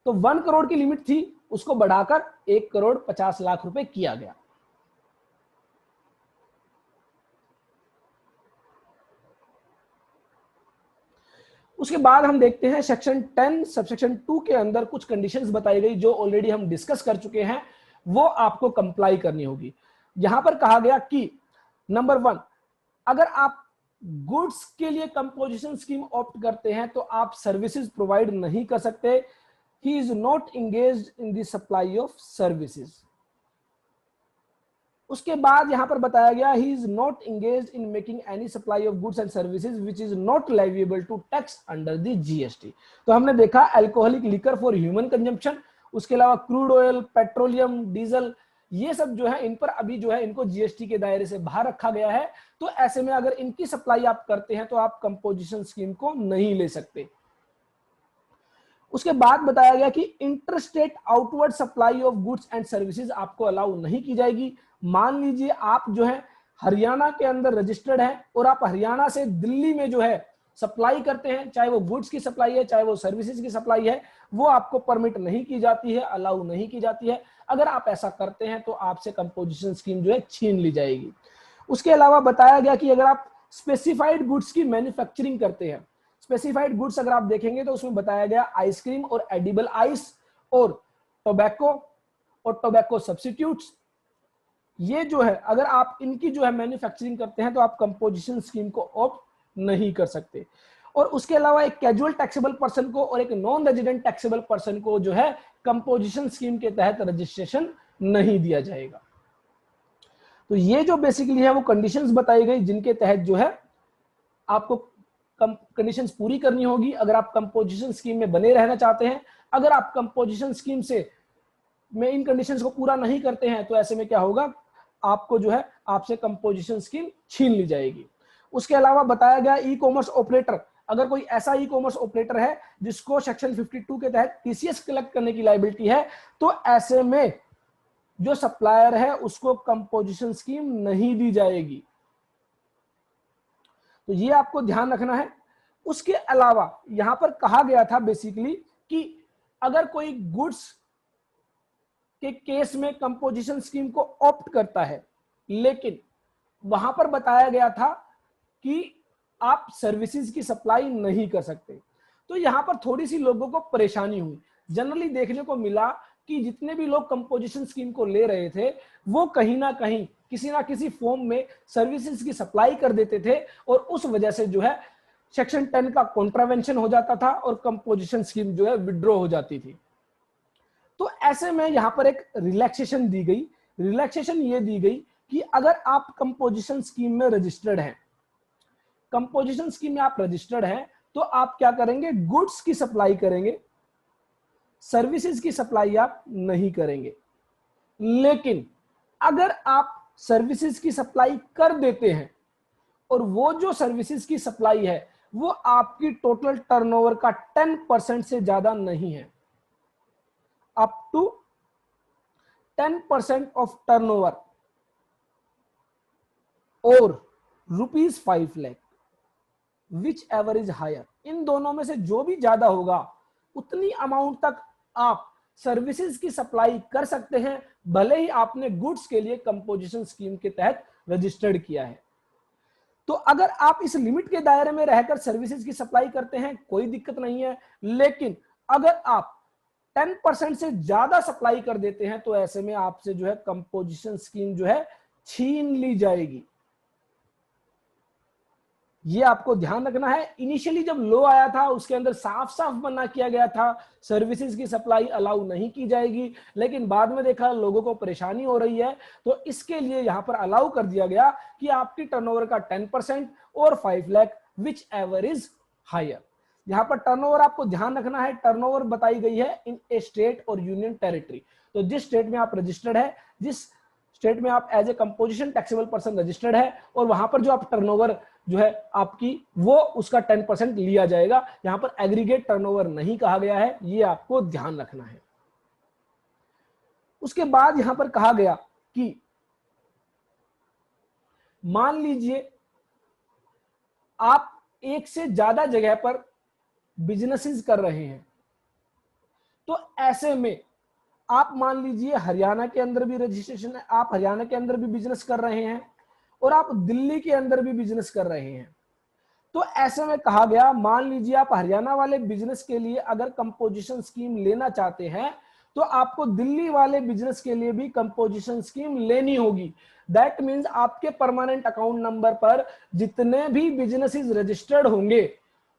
तो 1 करोड़ की लिमिट थी, उसको बढ़ाकर 1 करोड़ 50 लाख रुपए किया गया। उसके बाद हम देखते हैं सेक्शन 10 सबसेक्शन 2 के अंदर कुछ कंडीशंस बताई गई जो ऑलरेडी हम डिस्कस कर चुके हैं, वो आपको कंप्लाई करनी होगी। यहां पर कहा गया कि नंबर 1, अगर आप गुड्स के लिए कंपोजिशन स्कीम ऑप्ट करते हैं तो आप सर्विसेज प्रोवाइड नहीं कर सकते। He is not engaged in the supply of services. उसके बाद यहां पर बताया गया he is not engaged in making any supply of goods and services which is not leviable to tax under the GST. तो हमने देखा alcoholic liquor for human consumption, उसके अलावा क्रूड ऑयल, पेट्रोलियम, डीजल, ये सब जो है इन पर अभी जो है इनको जीएसटी के दायरे से बाहर रखा गया है। तो ऐसे में अगर इनकी सप्लाई आप करते हैं तो आप कंपोजिशन स्कीम को नहीं ले सकते। उसके बाद बताया गया कि interstate outward supply of goods and services आपको अलाउ नहीं की जाएगी। मान लीजिए आप जो है हरियाणा के अंदर रजिस्टर्ड है और आप हरियाणा से दिल्ली में जो है सप्लाई करते हैं, चाहे वो गुड्स की सप्लाई है चाहे वो सर्विसेज की सप्लाई है, वो आपको परमिट नहीं की जाती है, अलाउ नहीं की जाती है। अगर आप ऐसा करते हैं तो आपसे कंपोजिशन स्कीम जो है छीन ली जाएगी। उसके अलावा बताया गया कि अगर आप स्पेसिफाइड गुड्स की मैन्युफैक्चरिंग करते हैं, स्पेसिफाइड गुड्स अगर आप देखेंगे तो उसमें बताया गया आइसक्रीम और एडिबल आइस और टोबैको और टोबैको सब्स्टिट्यूट्स, ये जो है अगर आप इनकी जो है मैन्युफैक्चरिंग करते हैं तो आप कंपोजिशन स्कीम को ऑप्ट नहीं कर सकते। और उसके अलावा एक कैजुअल टैक्सेबल पर्सन को और एक नॉन रेजिडेंट टैक्सेबल पर्सन को जो है कंपोजिशन स्कीम के तहत रजिस्ट्रेशन नहीं दिया जाएगा। तो ये जो बेसिकली है वो कंडीशंस बताई गई जिनके तहत जो है आपको कंडीशंस पूरी करनी होगी अगर आप कंपोजिशन स्कीम में बने रहना चाहते हैं। अगर आप कंपोजिशन स्कीम से में इन कंडीशंस को पूरा नहीं करते हैं तो ऐसे में क्या होगा, आपको जो है आपसे कंपोजिशन स्कीम छीन ली जाएगी। उसके अलावा बताया गया ई कॉमर्स ऑपरेटर, अगर कोई ऐसा ई कॉमर्स ऑपरेटर है जिसको सेक्शन 52 के तहत टीसीएस कलेक्ट करने की लायबिलिटी है, तो ऐसे में जो सप्लायर है उसको कंपोजिशन स्कीम नहीं दी जाएगी। तो ये आपको ध्यान रखना है। उसके अलावा यहां पर कहा गया था बेसिकली कि अगर कोई गुड्स के केस में कंपोजिशन स्कीम को ऑप्ट करता है, लेकिन वहां पर बताया गया था कि आप सर्विसेज की सप्लाई नहीं कर सकते। तो यहां पर थोड़ी सी लोगों को परेशानी हुई। जनरली देखने को मिला कि जितने भी लोग कंपोजिशन स्कीम को ले रहे थे वो कहीं ना कहीं किसी ना किसी फॉर्म में सर्विसेज की सप्लाई कर देते थे, और उस वजह से जो है सेक्शन 10 का कॉन्ट्रावेंशन हो जाता था और कंपोजिशन स्कीम जो है विड्रॉ हो जाती थी। तो ऐसे में यहां पर एक रिलैक्सेशन दी गई। रिलैक्सेशन ये दी गई कि अगर आप कंपोजिशन स्कीम में रजिस्टर्ड हैं, कंपोजिशन स्कीम में आप रजिस्टर्ड हैं, तो आप क्या करेंगे, गुड्स की सप्लाई करेंगे, सर्विसेज की सप्लाई आप नहीं करेंगे। लेकिन अगर आप सर्विसेज की सप्लाई कर देते हैं और वो जो सर्विसेज की सप्लाई है वो आपकी टोटल टर्नओवर का 10% से ज्यादा नहीं है, अप टू 10% ऑफ टर्नओवर और ₹5 lakh, whichever is higher, इन दोनों में से जो भी ज्यादा होगा उतनी अमाउंट तक आप सर्विसेज की सप्लाई कर सकते हैं, भले ही आपने गुड्स के लिए कंपोजिशन स्कीम के तहत रजिस्टर्ड किया है। तो अगर आप इस लिमिट के दायरे में रहकर सर्विसेज की सप्लाई करते हैं कोई दिक्कत नहीं है, लेकिन अगर आप 10% से ज्यादा सप्लाई कर देते हैं तो ऐसे में आपसे जो है कंपोजिशन स्कीम जो है छीन ली जाएगी। ये आपको ध्यान रखना है। इनिशियली जब लॉ आया था उसके अंदर साफ साफ मना किया गया था सर्विसेज की सप्लाई अलाउ नहीं की जाएगी, लेकिन बाद में देखा लोगों को परेशानी हो रही है तो इसके लिए यहां पर अलाउ कर दिया गया कि आपकी टर्नओवर का 10% और 5 lakh whichever is higher. यहां पर टर्नओवर आपको ध्यान रखना है, टर्नओवर बताई गई है इन ए स्टेट और यूनियन टेरिटरी। तो जिस स्टेट में आप रजिस्टर्ड है, जिस स्टेट में आप as a composition taxable person registered है, और वहां पर जो आप टर्नओवर जो है आपकी वो उसका 10% लिया जाएगा। यहां पर एग्रीगेट टर्नओवर नहीं कहा गया है, ये आपको ध्यान रखना है। उसके बाद यहां पर कहा गया कि मान लीजिए आप एक से ज्यादा जगह पर बिजनेसेस कर रहे हैं, तो ऐसे में आप मान लीजिए हरियाणा के अंदर भी रजिस्ट्रेशन है, आप हरियाणा के अंदर भी बिजनेस कर रहे हैं और आप दिल्ली के अंदर भी बिजनेस कर रहे हैं। तो ऐसे में कहा गया मान लीजिए आप हरियाणा वाले बिजनेस के लिए अगर कंपोजिशन स्कीम लेना चाहते हैं तो आपको दिल्ली वाले बिजनेस के लिए भी कंपोजिशन स्कीम लेनी होगी। दैट मींस आपके परमानेंट अकाउंट नंबर पर जितने भी बिजनेसेस रजिस्टर्ड होंगे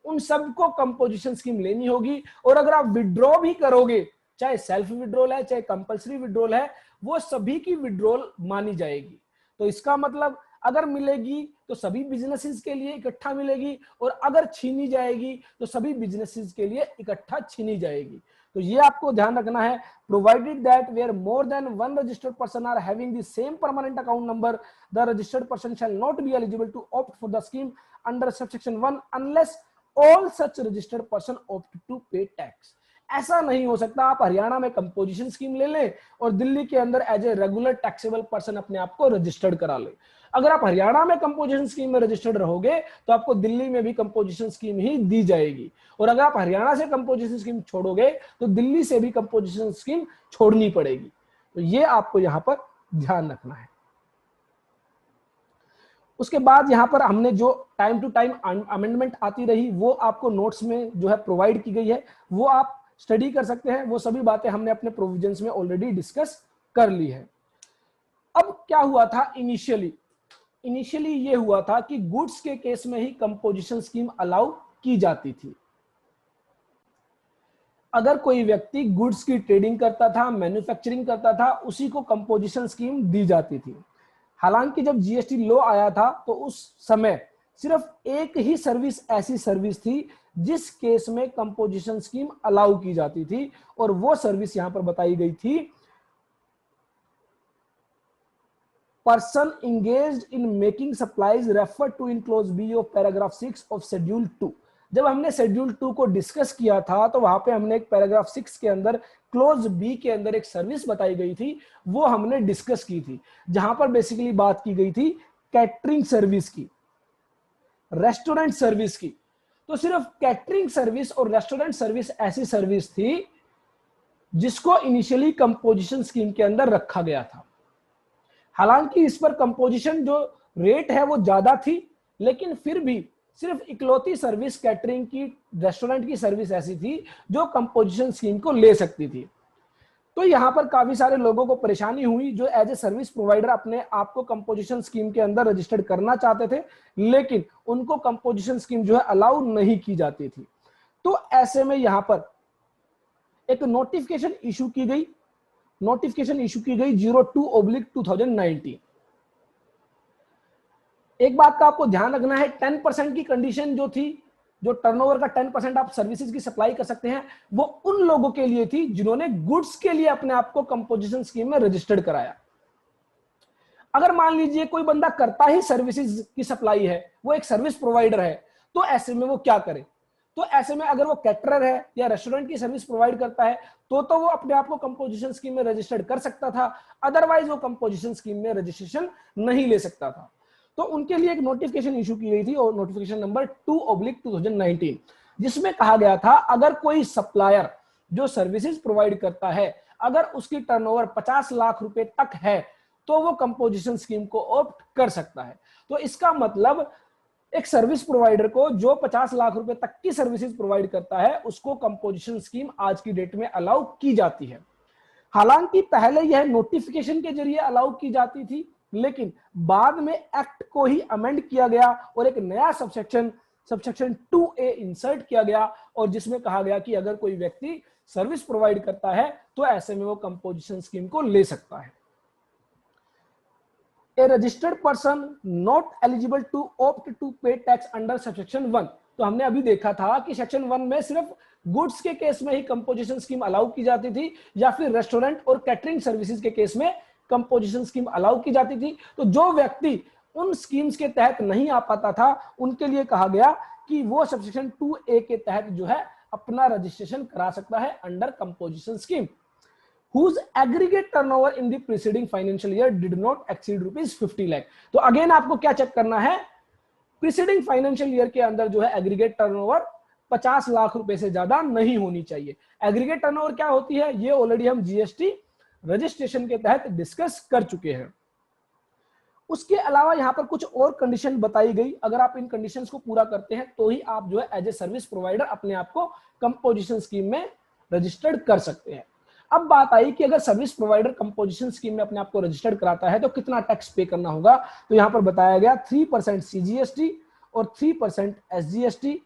उन सबको कंपोजिशन स्कीम लेनी होगी, और अगर आप विड्रॉ भी करोगे, चाहे सेल्फ विड्रॉल है चाहे कंपल्सरी विड्रॉल है, वो सभी की विड्रॉल मानी जाएगी। तो इसका मतलब अगर मिलेगी तो सभी बिजनेसेस के लिए इकट्ठा मिलेगी, और अगर छीनी जाएगी तो सभी बिजनेसेस के लिए इकट्ठा छीनी जाएगी। तो ये आपको ध्यान रखना है। Provided that where more than one registered person are having the same permanent account number, the registered person shall not be eligible to opt for the scheme under subsection 1 unless all such registered person opt to pay tax. ऐसा नहीं हो सकता आप हरियाणा में composition scheme ले लें और दिल्ली के अंदर as a regular taxable person अपने आप को रजिस्टर्ड करा ले। अगर आप हरियाणा में कंपोजिशन स्कीम में रजिस्टर्ड रहोगे तो आपको दिल्ली में भी कंपोजिशन स्कीम ही दी जाएगी, और अगर आप हरियाणा से कंपोजिशन स्कीम छोड़ोगे तो दिल्ली से भी कंपोजिशन स्कीम छोड़नी पड़ेगी। तो ये आपको यहां पर ध्यान रखना है। उसके बाद यहां पर हमने जो टाइम टू टाइम अमेंडमेंट आती रही वो आपको नोट्स में जो है प्रोवाइड की गई है, वो आप स्टडी कर सकते हैं। वो सभी बातें हमने अपने प्रोविजंस में ऑलरेडी डिस्कस कर ली है। अब क्या हुआ था इनिशियली ये हुआ था कि गुड्स के केस में ही कंपोजिशन स्कीम अलाउ की जाती थी। अगर कोई व्यक्ति गुड्स की ट्रेडिंग करता था, मैन्युफैक्चरिंग करता था, उसी को कंपोजिशन स्कीम दी जाती थी। हालांकि जब जीएसटी लॉ आया था तो उस समय सिर्फ एक ही सर्विस ऐसी सर्विस थी जिस केस में कंपोजिशन स्कीम अलाउ की जाती थी, और वो सर्विस यहां पर बताई गई थी, person engaged in making supplies refer to in clause B of paragraph 6 of schedule 2। जब हमने शेड्यूल 2 को डिस्कस किया था तो वहां पे हमने एक पैराग्राफ 6 के अंदर क्लोज बी के अंदर एक सर्विस बताई गई थी, वो हमने डिस्कस की थी, जहां पर बेसिकली बात की गई थी कैटरिंग सर्विस की, रेस्टोरेंट सर्विस की। तो सिर्फ कैटरिंग सर्विस और रेस्टोरेंट सर्विस ऐसी सर्विस थी जिसको इनिशियली कंपोजिशन स्कीम के अंदर रखा गया था। हालांकि इस पर कंपोजिशन जो रेट है वो ज्यादा थी, लेकिन फिर भी सिर्फ इकलौती सर्विस कैटरिंग की, रेस्टोरेंट की सर्विस ऐसी थी जो कंपोजिशन स्कीम को ले सकती थी। तो यहां पर काफी सारे लोगों को परेशानी हुई जो एज ए सर्विस प्रोवाइडर अपने आप को कंपोजिशन स्कीम के अंदर रजिस्टर्ड करना चाहते थे, लेकिन उनको कंपोजिशन स्कीम जो है अलाउ नहीं की जाती थी। तो ऐसे में यहां पर एक नोटिफिकेशन इशू की गई, 02/2019। एक बात का आपको ध्यान रखना है, 10% की कंडीशन जो थी, जो टर्नओवर का 10% आप सर्विसेज की सप्लाई कर सकते हैं, वो उन लोगों के लिए थी जिन्होंने गुड्स के लिए अपने आप को कंपोजिशन स्कीम में रजिस्टर्ड कराया। अगर मान लीजिए कोई बंदा करता ही सर्विसेज की सप्लाई है, वो एक सर्विस प्रोवाइडर है, तो ऐसे में वो क्या करे? तो ऐसे में अगर वो कैटरर है या रेस्टोरेंट की सर्विस प्रोवाइड करता है तो वो अपने आप को कंपोजिशन स्कीम में रजिस्टर्ड कर सकता था, अदरवाइज वो कंपोजिशन स्कीम में रजिस्ट्रेशन नहीं ले सकता था। तो उनके लिए एक नोटिफिकेशन इशू की गई थी, और नोटिफिकेशन नंबर 2/2019, जिसमें कहा गया था अगर कोई सप्लायर जो सर्विसेज प्रोवाइड करता है, अगर उसकी टर्नओवर 50 लाख रुपए तक है तो वो कंपोजिशन स्कीम को ऑप्ट कर सकता है। तो इसका मतलब एक सर्विस प्रोवाइडर को जो 50 लाख रुपए तक की सर्विसेज प्रोवाइड करता है, उसको कंपोजिशन स्कीम आज की डेट में अलाउ की जाती है। हालांकि पहले यह नोटिफिकेशन के जरिए अलाउ की जाती थी, लेकिन बाद में एक्ट को ही अमेंड किया गया और एक नया सबसेक्शन 2A इंसर्ट किया गया, और जिसमें कहा गया कि अगर कोई व्यक्ति सर्विस प्रोवाइड करता है तो ऐसे में वो कंपोजिशन स्कीम को ले सकता है। A registered person not eligible to opt to pay tax under subsection 1। तो हमने अभी देखा था कि सेक्शन 1 में सिर्फ गुड्स के केस में ही कंपोजिशन स्कीम अलाउ की जाती थी, या फिर रेस्टोरेंट और कैटरिंग सर्विसेज के केस में कंपोजिशन स्कीम अलाउ की जाती थी। तो जो व्यक्ति उन स्कीम्स के तहत नहीं आ पाता था, उनके लिए कहा गया कि वो सबसेक्शन 2A के तहत जो है अपना रजिस्ट्रेशन करा सकता है under composition scheme, whose aggregate turnover in the preceding financial year did not exceed ₹50 lakh। तो अगेन आपको क्या चेक करना है, प्रीसीडिंग फाइनेंशियल ईयर के अंदर जो है एग्रीगेट टर्नओवर 50 लाख रुपए से ज्यादा नहीं होनी चाहिए। एग्रीगेट टर्नओवर क्या होती है, ये ऑलरेडी हम जीएसटी रजिस्ट्रेशन के तहत डिस्कस कर चुके हैं। उसके अलावा यहां पर कुछ और कंडीशन बताई गई, अगर आप इन कंडीशंस को पूरा करते हैं तो ही आप जो है एज ए सर्विस प्रोवाइडर अपने आप को कंपोजिशन स्कीम में रजिस्टर्ड कर सकते हैं। अब बात आई कि अगर सर्विस प्रोवाइडर कंपोजिशन स्कीम में अपने आप को रजिस्टर्ड कराता है तो कितना टैक्स पे करना होगा। तो यहां पर बताया गया 3% सीजीएसटी और 3% एसजीएसटी,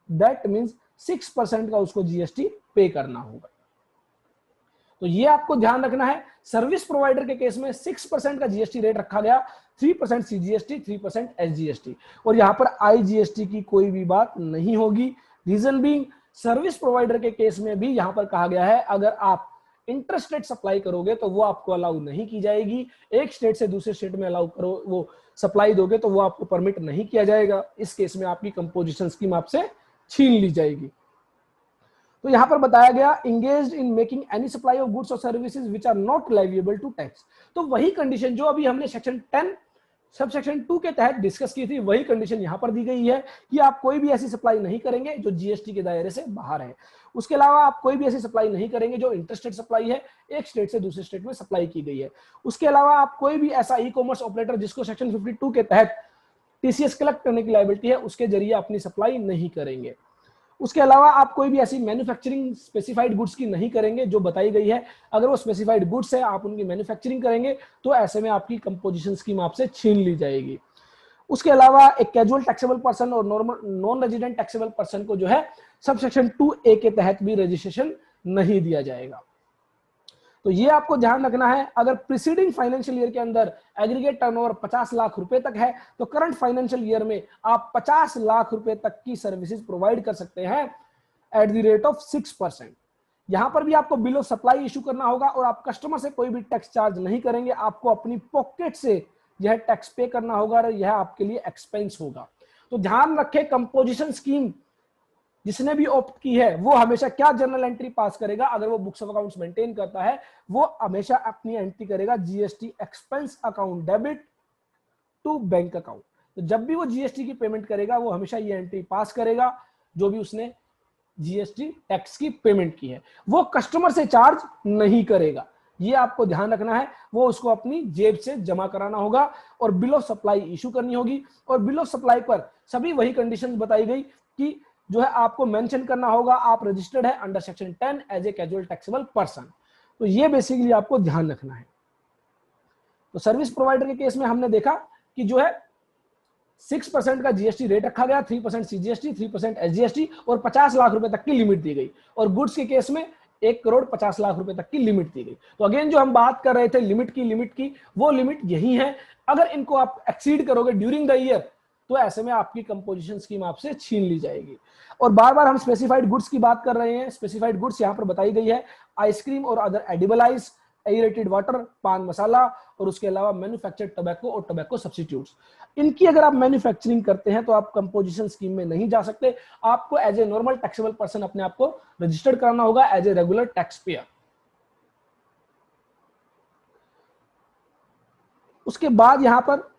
दैट मींस 6% का उसको जीएसटी पे करना होगा। तो ये आपको ध्यान रखना है, सर्विस प्रोवाइडर के केस में 6% का जीएसटी रेट रखा गया, 3% सीजीएसटी, 3% एसजीएसटी, और यहां पर आईजीएसटी की कोई भी बात नहीं होगी। रीजन बीइंग, सर्विस प्रोवाइडर के केस में भी यहां पर कहा गया है अगर आप इंटरस्टेट सप्लाई करोगे तो वो आपको अलाउ नहीं की जाएगी, एक स्टेट से दूसरे स्टेट में अलाउ करो वो सप्लाई दोगे तो वो आपको परमिट नहीं किया जाएगा। इस केस में आपकी कंपोजिशन स्कीम आपसे छीन ली जाएगी। तो यहां पर बताया गया engaged in making any supply of goods or services which are not liable to tax। तो वही कंडीशन जो अभी हमने सेक्शन 10 सब सेक्शन 2 के तहत डिस्कस की थी, वही कंडीशन यहां पर दी गई है कि आप कोई भी ऐसी सप्लाई नहीं करेंगे जो जीएसटी के दायरे से बाहर है। उसके अलावा आप कोई भी ऐसी सप्लाई नहीं करेंगे जो इंटरस्टेट सप्लाई है, एक स्टेट से दूसरे स्टेट में सप्लाई की गई है। उसके अलावा आप कोई भी ऐसा ई कॉमर्स ऑपरेटर जिसको सेक्शन 52 के तहत टीसीएस कलेक्ट करने की लायबिलिटी है, उसके जरिए अपनी सप्लाई नहीं करेंगे। उसके अलावा आप कोई भी ऐसी मैन्युफैक्चरिंग स्पेसिफाइड गुड्स की नहीं करेंगे जो बताई गई है। अगर वो स्पेसिफाइड गुड्स है, आप उनकी मैन्युफैक्चरिंग करेंगे तो ऐसे में आपकी कंपोजिशन स्कीम आपसे छीन ली जाएगी। उसके अलावा एक कैजुअल टैक्सेबल पर्सन और normal non resident taxable person को जो है सब सेक्शन 2A के तहत भी रजिस्ट्रेशन नहीं दिया जाएगा। तो ये आपको ध्यान रखना है, अगर प्रीसीडिंग फाइनेंशियल ईयर के अंदर एग्रीगेट टर्नओवर 50 लाख रुपए तक है तो करंट फाइनेंशियल ईयर में आप 50 लाख रुपए तक की सर्विसेज प्रोवाइड कर सकते हैं एट द रेट ऑफ 6%। यहां पर भी आपको बिल ऑफ सप्लाई इशू करना होगा और आप कस्टमर से कोई भी टैक्स चार्ज नहीं करेंगे, आपको अपनी पॉकेट से यह टैक्स पे करना होगा और यह आपके लिए एक्सपेंस होगा। तो ध्यान रखें, कंपोजिशन स्कीम जिसने भी ऑप्ट की है वो हमेशा क्या जर्नल एंट्री पास करेगा, अगर वो बुक्स ऑफ अकाउंट्स मेंटेन करता है वो हमेशा अपनी एंट्री करेगा GST expense account debit to bank account. तो जब भी वो जीएसटी की पेमेंट करेगा वो हमेशा ये एंट्री पास करेगा जो भी उसने जीएसटी टैक्स की पेमेंट की है, वो कस्टमर से चार्ज नहीं करेगा। ये आपको ध्यान रखना है, वो उसको अपनी जेब से जमा कराना होगा और बिल ऑफ सप्लाई इशू करनी होगी। और बिल ऑफ सप्लाई पर सभी वही कंडीशन बताई गई कि जो है आपको मेंशन करना होगा आप रजिस्टर्ड है under section 10 as a casual taxable person. तो ये बेसिकली आपको ध्यान रखना है। तो सर्विस प्रोवाइडर के केस में हमने देखा कि जो है 6% का जीएसटी रेट रखा गया, 3% सीजीएसटी, 3% एसजीएसटी और 50 लाख रुपए तक की लिमिट दी गई। और गुड्स के केस में 1,50,00,000 रुपए तक की लिमिट दी गई। तो अगेन जो हम बात कर रहे थे लिमिट की वो लिमिट यही है। अगर इनको आप एक्सीड करोगे ड्यूरिंग द ईयर तो ऐसे में आपकी कंपोजिशन स्कीम आपसे छीन ली जाएगी। और बार बार हम स्पेसिफाइड गुड्स की बात कर रहे हैं। स्पेसिफाइड गुड्स यहां पर बताई गई है आइसक्रीम और अदर एडिबलाइज, एरेटेड वाटर, पान मसाला और उसके अलावा मैन्युफैक्चर्ड टोबैको और टोबैको सब्स्टिट्यूट्स। इनकी अगर आप मैन्युफैक्चरिंग करते हैं तो आप कंपोजिशन स्कीम में नहीं जा सकते। आपको as a normal taxable person अपने आप को रजिस्टर्ड कराना होगा as a regular tax payer. उसके बाद यहां पर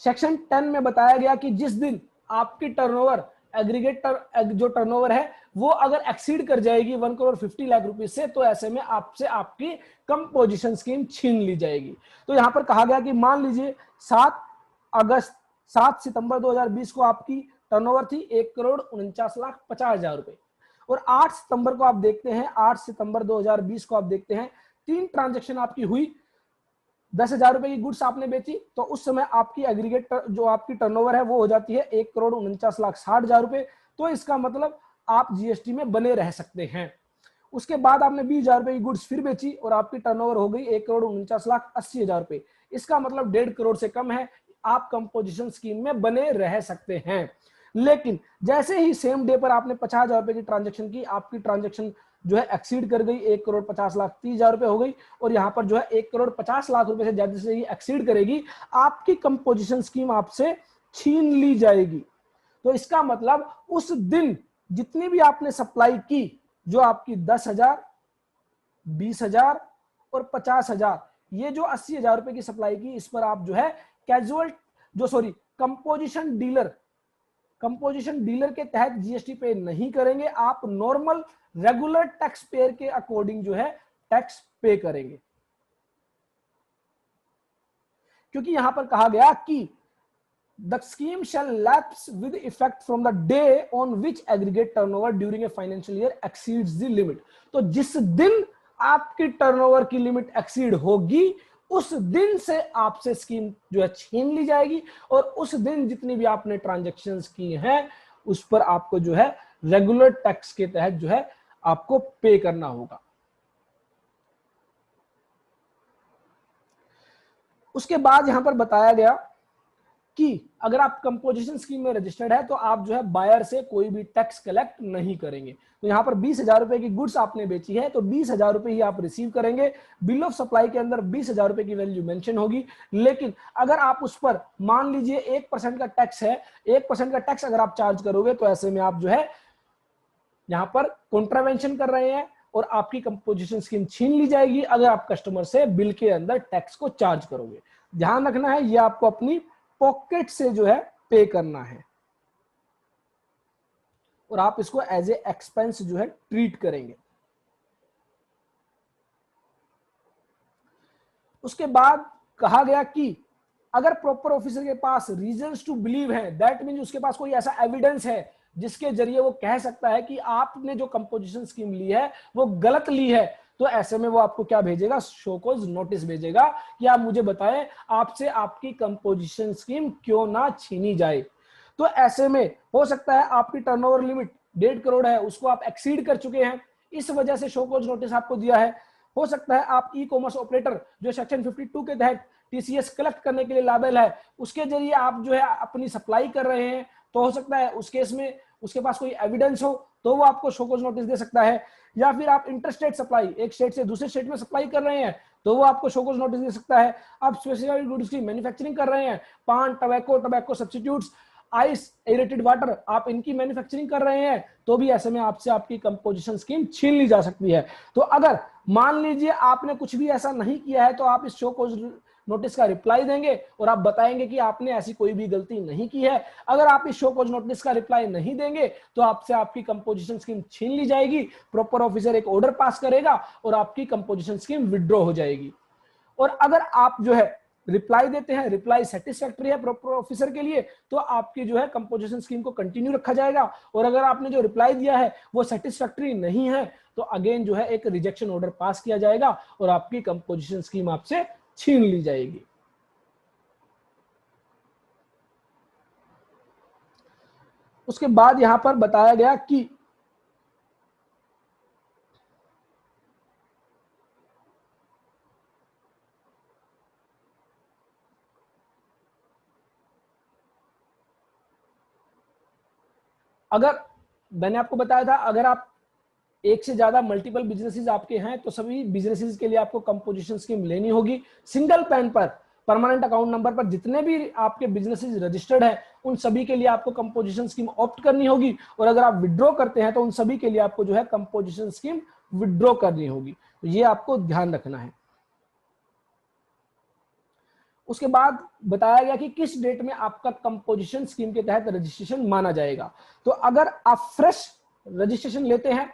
सेक्शन 10 में बताया गया कि जिस दिन आपकी टर्नओवर एग्रीगेट जो टर्नओवर है वो अगर एक्सीड कर जाएगी 1,50,00,000 रुपए से तो ऐसे में आपसे आपकी कंपोजिशन स्कीम छीन ली जाएगी। तो यहां पर कहा गया कि मान लीजिए 7 सितंबर 2020 को आपकी टर्नओवर थी 1,49,50,000 रुपए और 8 सितंबर को आप देखते हैं 8 सितंबर 2020 को आप देखते हैं 3 ट्रांजेक्शन आपकी हुई, 10,000 रुपए की गुड्स आपने बेची तो उस समय आपकी एग्रीगेट जो आपकी टर्नओवर है वो हो जाती है 1,49,60,000 रुपए। तो इसका मतलब आप जीएसटी में बने रह सकते हैं। उसके बाद आपने 20,000 रुपए की गुड्स फिर बेची और आपकी टर्नओवर हो गई 1,49,80,000 रुपए। इसका मतलब 1.5 करोड़ से कम है, आप कंपोजिशन स्कीम में बने रह सकते हैं। लेकिन जैसे ही सेम डे पर आपने 50,000 रुपए की ट्रांजेक्शन की, आपकी ट्रांजेक्शन जो है एक्सीड कर गई 1,50,30,000 रुपए हो गई और यहां पर जो है 1,50,00,000 रुपए से ज्यादा से ही एक्सीड करेगी, आपकी कंपोजिशन स्कीम आपसे छीन ली जाएगी। तो इसका मतलब उस दिन जितनी भी आपने सप्लाई की, जो आपकी 10,000, 20,000 और 50,000, ये जो 80,000 रुपए की सप्लाई की, इस पर आप जो है कैजुअल कंपोजिशन डीलर के तहत जीएसटी पे नहीं करेंगे, आप नॉर्मल रेगुलर टैक्स पेयर के अकॉर्डिंग जो है टैक्स पे करेंगे। क्योंकि यहां पर कहा गया कि the scheme shall lapse with effect from the day on which aggregate turnover during a financial year exceeds the limit. तो जिस दिन आपकी टर्नओवर की लिमिट एक्सीड होगी उस दिन से आपसे स्कीम जो है छीन ली जाएगी और उस दिन जितनी भी आपने ट्रांजैक्शंस की हैं उस पर आपको जो है रेगुलर टैक्स के तहत जो है आपको पे करना होगा। उसके बाद यहां पर बताया गया कि अगर आप कंपोजिशन स्कीम में रजिस्टर्ड है तो आप जो है बायर से कोई भी टैक्स कलेक्ट नहीं करेंगे। तो यहां पर 20,000 रुपए की गुड्स आपने बेची है तो 20,000 रुपए ही आप रिसीव करेंगे। बिल ऑफ सप्लाई के अंदर 20,000 रुपए की वैल्यू मेंशन होगी। लेकिन अगर आप उस पर मान लीजिए 1% का टैक्स है, 1% का टैक्स अगर आप चार्ज करोगे तो ऐसे में आप जो है यहां पर कॉन्ट्रावेंशन कर रहे हैं और आपकी कंपोजिशन स्कीम छीन ली जाएगी अगर आप कस्टमर से बिल के अंदर टैक्स को चार्ज करोगे। ध्यान रखना है, यह आपको अपनी पॉकेट से जो है पे करना है और आप इसको एज ए एक्सपेंस जो है ट्रीट करेंगे। उसके बाद कहा गया कि अगर प्रॉपर ऑफिसर के पास रीजंस टू बिलीव है, दैट मीन उसके पास कोई ऐसा एविडेंस है जिसके जरिए वो कह सकता है कि आपने जो कंपोजिशन स्कीम ली है वो गलत ली है, तो ऐसे में वो आपको क्या भेजेगा, शो कॉज नोटिस भेजेगा कि आप मुझे बताएं आपसे आपकी कंपोजिशन स्कीम क्यों ना छीनी जाए। तो ऐसे में हो सकता है आपकी टर्नओवर लिमिट 1.5 करोड़ है, उसको आप एक्सीड कर चुके हैं, इस वजह से शो कॉज नोटिस आपको दिया है। हो सकता है आप ई कॉमर्स ऑपरेटर जो सेक्शन 52 के तहत टीसीएस कलेक्ट करने के लिए लायबल है, उसके जरिए आप जो है अपनी सप्लाई कर रहे हैं, तो हो सकता है उस केस में उसके पास कोई एविडेंस हो तो वो आपको शो कॉज नोटिस दे सकता है। या फिर आप इंटरस्टेट सप्लाई, एक स्टेट से दूसरे स्टेट में सप्लाई कर रहे हैं तो वो आपको शो कॉज नोटिस दे सकता है। आप स्पेसिफाइड गुड्स की मैन्युफैक्चरिंग कर रहे हैं, पान, tobacco, tobacco substitutes, ice, aerated water, आप इनकी मैन्युफैक्चरिंग कर रहे हैं तो भी ऐसे में आपसे आपकी कंपोजिशन स्कीम छीन ली जा सकती है। तो अगर मान लीजिए आपने कुछ भी ऐसा नहीं किया है तो आप इस शो कॉज नोटिस का रिप्लाई देंगे और आप बताएंगे कि आपने ऐसी कोई भी गलती नहीं की है। अगर आप इस शो कॉज नोटिस का रिप्लाई नहीं देंगे तो आपसे आपकी कंपोजिशन स्कीम छीन ली जाएगी, प्रॉपर ऑफिसर एक ऑर्डर पास करेगा और आपकी कंपोजिशन स्कीम विड्रॉ हो जाएगी। और अगर आप जो है रिप्लाई देते हैं, रिप्लाई सेटिस्फैक्टरी है प्रॉपर ऑफिसर के लिए, तो आपकी जो है कंपोजिशन स्कीम को कंटिन्यू रखा जाएगा। और अगर आपने जो रिप्लाई दिया है वो सेटिस्फैक्टरी नहीं है तो अगेन जो है एक रिजेक्शन ऑर्डर पास किया जाएगा और आपकी कंपोजिशन स्कीम आपसे छीन ली जाएगी। उसके बाद यहां पर बताया गया कि अगर मैंने आपको बताया था अगर आप एक से ज्यादा मल्टीपल बिजनेसेस आपके हैं तो सभी बिजनेसेस के लिए आपको कंपोजिशन स्कीम लेनी होगी। सिंगल पैन पर परमानेंट अकाउंट नंबर पर जितने भी आपके बिजनेसेस रजिस्टर्ड है उन सभी के लिए आपको कंपोजिशन स्कीम ऑप्ट करनी होगी। और अगर आप विड्रॉ करते हैं तो उन सभी के लिए आपको जो है कंपोजिशन स्कीम विड्रॉ करनी होगी। तो ये आपको ध्यान रखना है। उसके बाद बताया गया कि किस डेट में आपका कंपोजिशन स्कीम के तहत रजिस्ट्रेशन माना जाएगा। तो अगर आप फ्रेश रजिस्ट्रेशन लेते हैं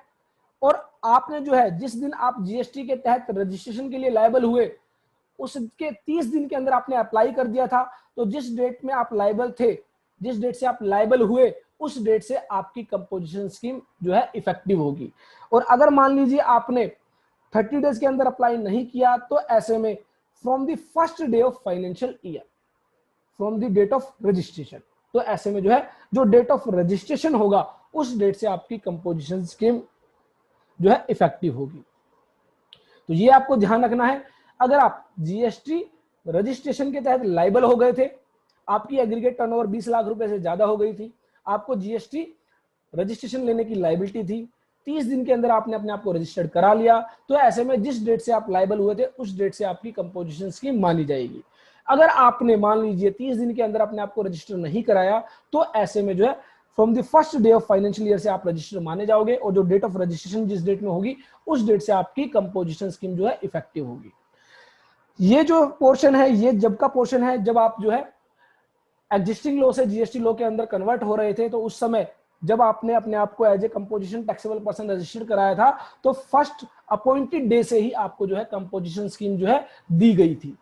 और आपने जो है जिस दिन आप जीएसटी के तहत रजिस्ट्रेशन के लिए लायबल हुए उसके 30 दिन के अंदर आपने अप्लाई कर दिया था, तो जिस डेट में आप लायबल थे, जिस डेट से आप लायबल हुए उस डेट से आपकी कंपोजिशन स्कीम जो है इफेक्टिव होगी। और अगर मान लीजिए आपने 30 डेज के अंदर अप्लाई नहीं किया तो ऐसे में from the first day of financial year, from the date of registration, तो ऐसे में जो है जो डेट ऑफ रजिस्ट्रेशन होगा उस डेट से आपकी कंपोजिशन स्कीम जो है इफेक्टिव होगी। तो ये आपको ध्यान रखना है। अगर आप जीएसटी रजिस्ट्रेशन के तहत लायबल हो गए थे, आपकी एग्रीगेट टर्नओवर 20 लाख रुपए से ज्यादा हो गई थी, आपको जीएसटी रजिस्ट्रेशन लेने की लायबिलिटी थी, 30 दिन के अंदर आपने अपने आप को रजिस्टर्ड करा लिया, तो ऐसे में जिस डेट से आप लायबल हुए थे उस डेट से आपकी कंपोजिशन स्कीम मानी जाएगी। अगर आपने मान लीजिए 30 दिन के अंदर अपने आप को रजिस्टर नहीं कराया तो ऐसे में जो है from the first day of financial year से आप रजिस्टर माने जाओगे और जो डेट ऑफ रजिस्ट्रेशन जिस डेट में होगी उस डेट से आपकी कंपोजिशन स्कीम जो है इफेक्टिव होगी। ये जो पोर्शन है ये जब का पोर्शन है जब आप जो है एग्जिस्टिंग लॉ से जीएसटी लॉ के अंदर कन्वर्ट हो रहे थे, तो उस समय जब आपने अपने आप को as a composition taxable person registered कराया था तो फर्स्ट अपॉइंटेड डे से ही आपको जो है कंपोजिशन स्कीम जो है दी गई थी।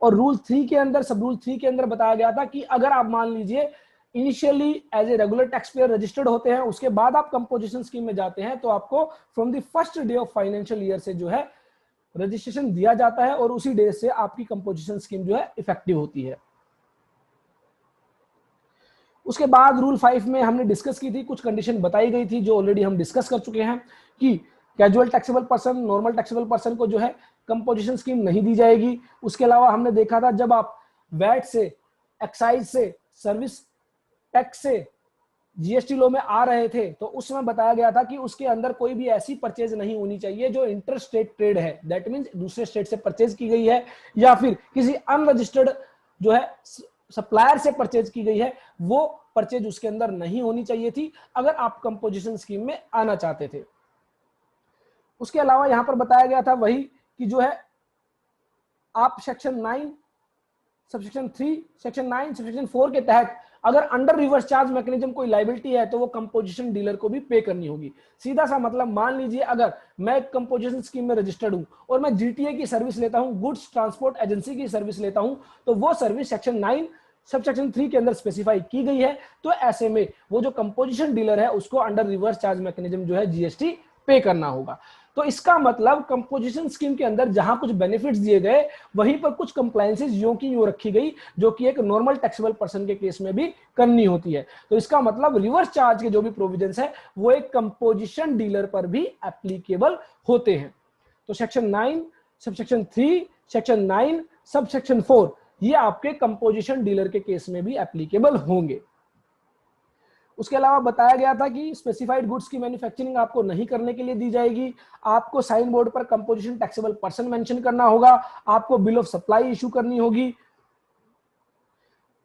और रूल 3 के अंदर, सब रूल 3 के अंदर बताया गया था कि अगर आप मान लीजिए initially as a regular tax payer registered होते हैं, उसके बाद आप कंपोजिशन स्कीम में जाते हैं, तो आपको from the first day of financial year से जो है रजिस्ट्रेशन दिया जाता है और उसी डे से आपकी कंपोजिशन स्कीम जो है इफेक्टिव होती है। उसके बाद रूल 5 में हमने डिस्कस की थी, कुछ कंडीशन बताई गई थी जो ऑलरेडी हम डिस्कस कर चुके हैं कि casual taxable person, normal taxable person को जो है कंपोजिशन स्कीम नहीं दी जाएगी। उसके अलावा हमने देखा था जब आप वैट से, एक्साइज से, सर्विस टैक्स से जीएसटी लॉ में आ रहे थे तो उसमें बताया गया था कि उसके अंदर कोई भी ऐसी परचेज नहीं होनी चाहिए जो इंटर स्टेट ट्रेड है, दैट मींस दूसरे स्टेट से परचेज की गई है या फिर किसी अनरजिस्टर्ड जो है सप्लायर से परचेज की गई है, वो परचेज उसके अंदर नहीं होनी चाहिए थी अगर आप कंपोजिशन स्कीम में आना चाहते थे। उसके अलावा यहां पर बताया गया था वही कि जो है आप सेक्शन 9 सबसेक्शन 3, सेक्शन 9 सबसेक्शन 4 के तहत अगर अंडर रिवर्स चार्ज मैकेनिज्म कोई लायबिलिटी है तो वो कंपोजिशन डीलर को भी पे करनी होगी। सीधा सा मतलब मान लीजिए अगर मैं कंपोजिशन स्कीम में रजिस्टर्ड हूं और मैं जीटीए की सर्विस लेता हूं, गुड्स ट्रांसपोर्ट एजेंसी की सर्विस लेता हूं, तो वो सर्विस सेक्शन 9 सबसेक्शन 3 के अंदर स्पेसिफाई की गई है, तो ऐसे में वो जो कंपोजिशन डीलर है उसको अंडर रिवर्स चार्ज मैकेनिज्म जो है जीएसटी पे करना होगा। तो इसका मतलब कंपोजिशन स्कीम के अंदर जहां कुछ बेनिफिट्स दिए गए वहीं पर कुछ कंप्लायंसेस यूं की यूं रखी गई जो कि एक नॉर्मल टैक्सेबल पर्सन के केस में भी करनी होती है। तो इसका मतलब रिवर्स चार्ज के जो भी प्रोविजंस है वो एक कंपोजिशन डीलर पर भी एप्लीकेबल होते हैं। तो सेक्शन 9 सबसेक्शन 3, सेक्शन 9 सबसेक्शन 4 ये आपके कंपोजिशन डीलर के केस में भी एप्लीकेबल होंगे। उसके अलावा बताया गया था कि स्पेसिफाइड गुड्स की मैन्युफैक्चरिंग आपको नहीं करने के लिए दी जाएगी, आपको साइन बोर्ड पर कंपोजिशन टैक्सेबल पर्सन मेंशन करना होगा, आपको बिल ऑफ सप्लाई इशू करनी होगी।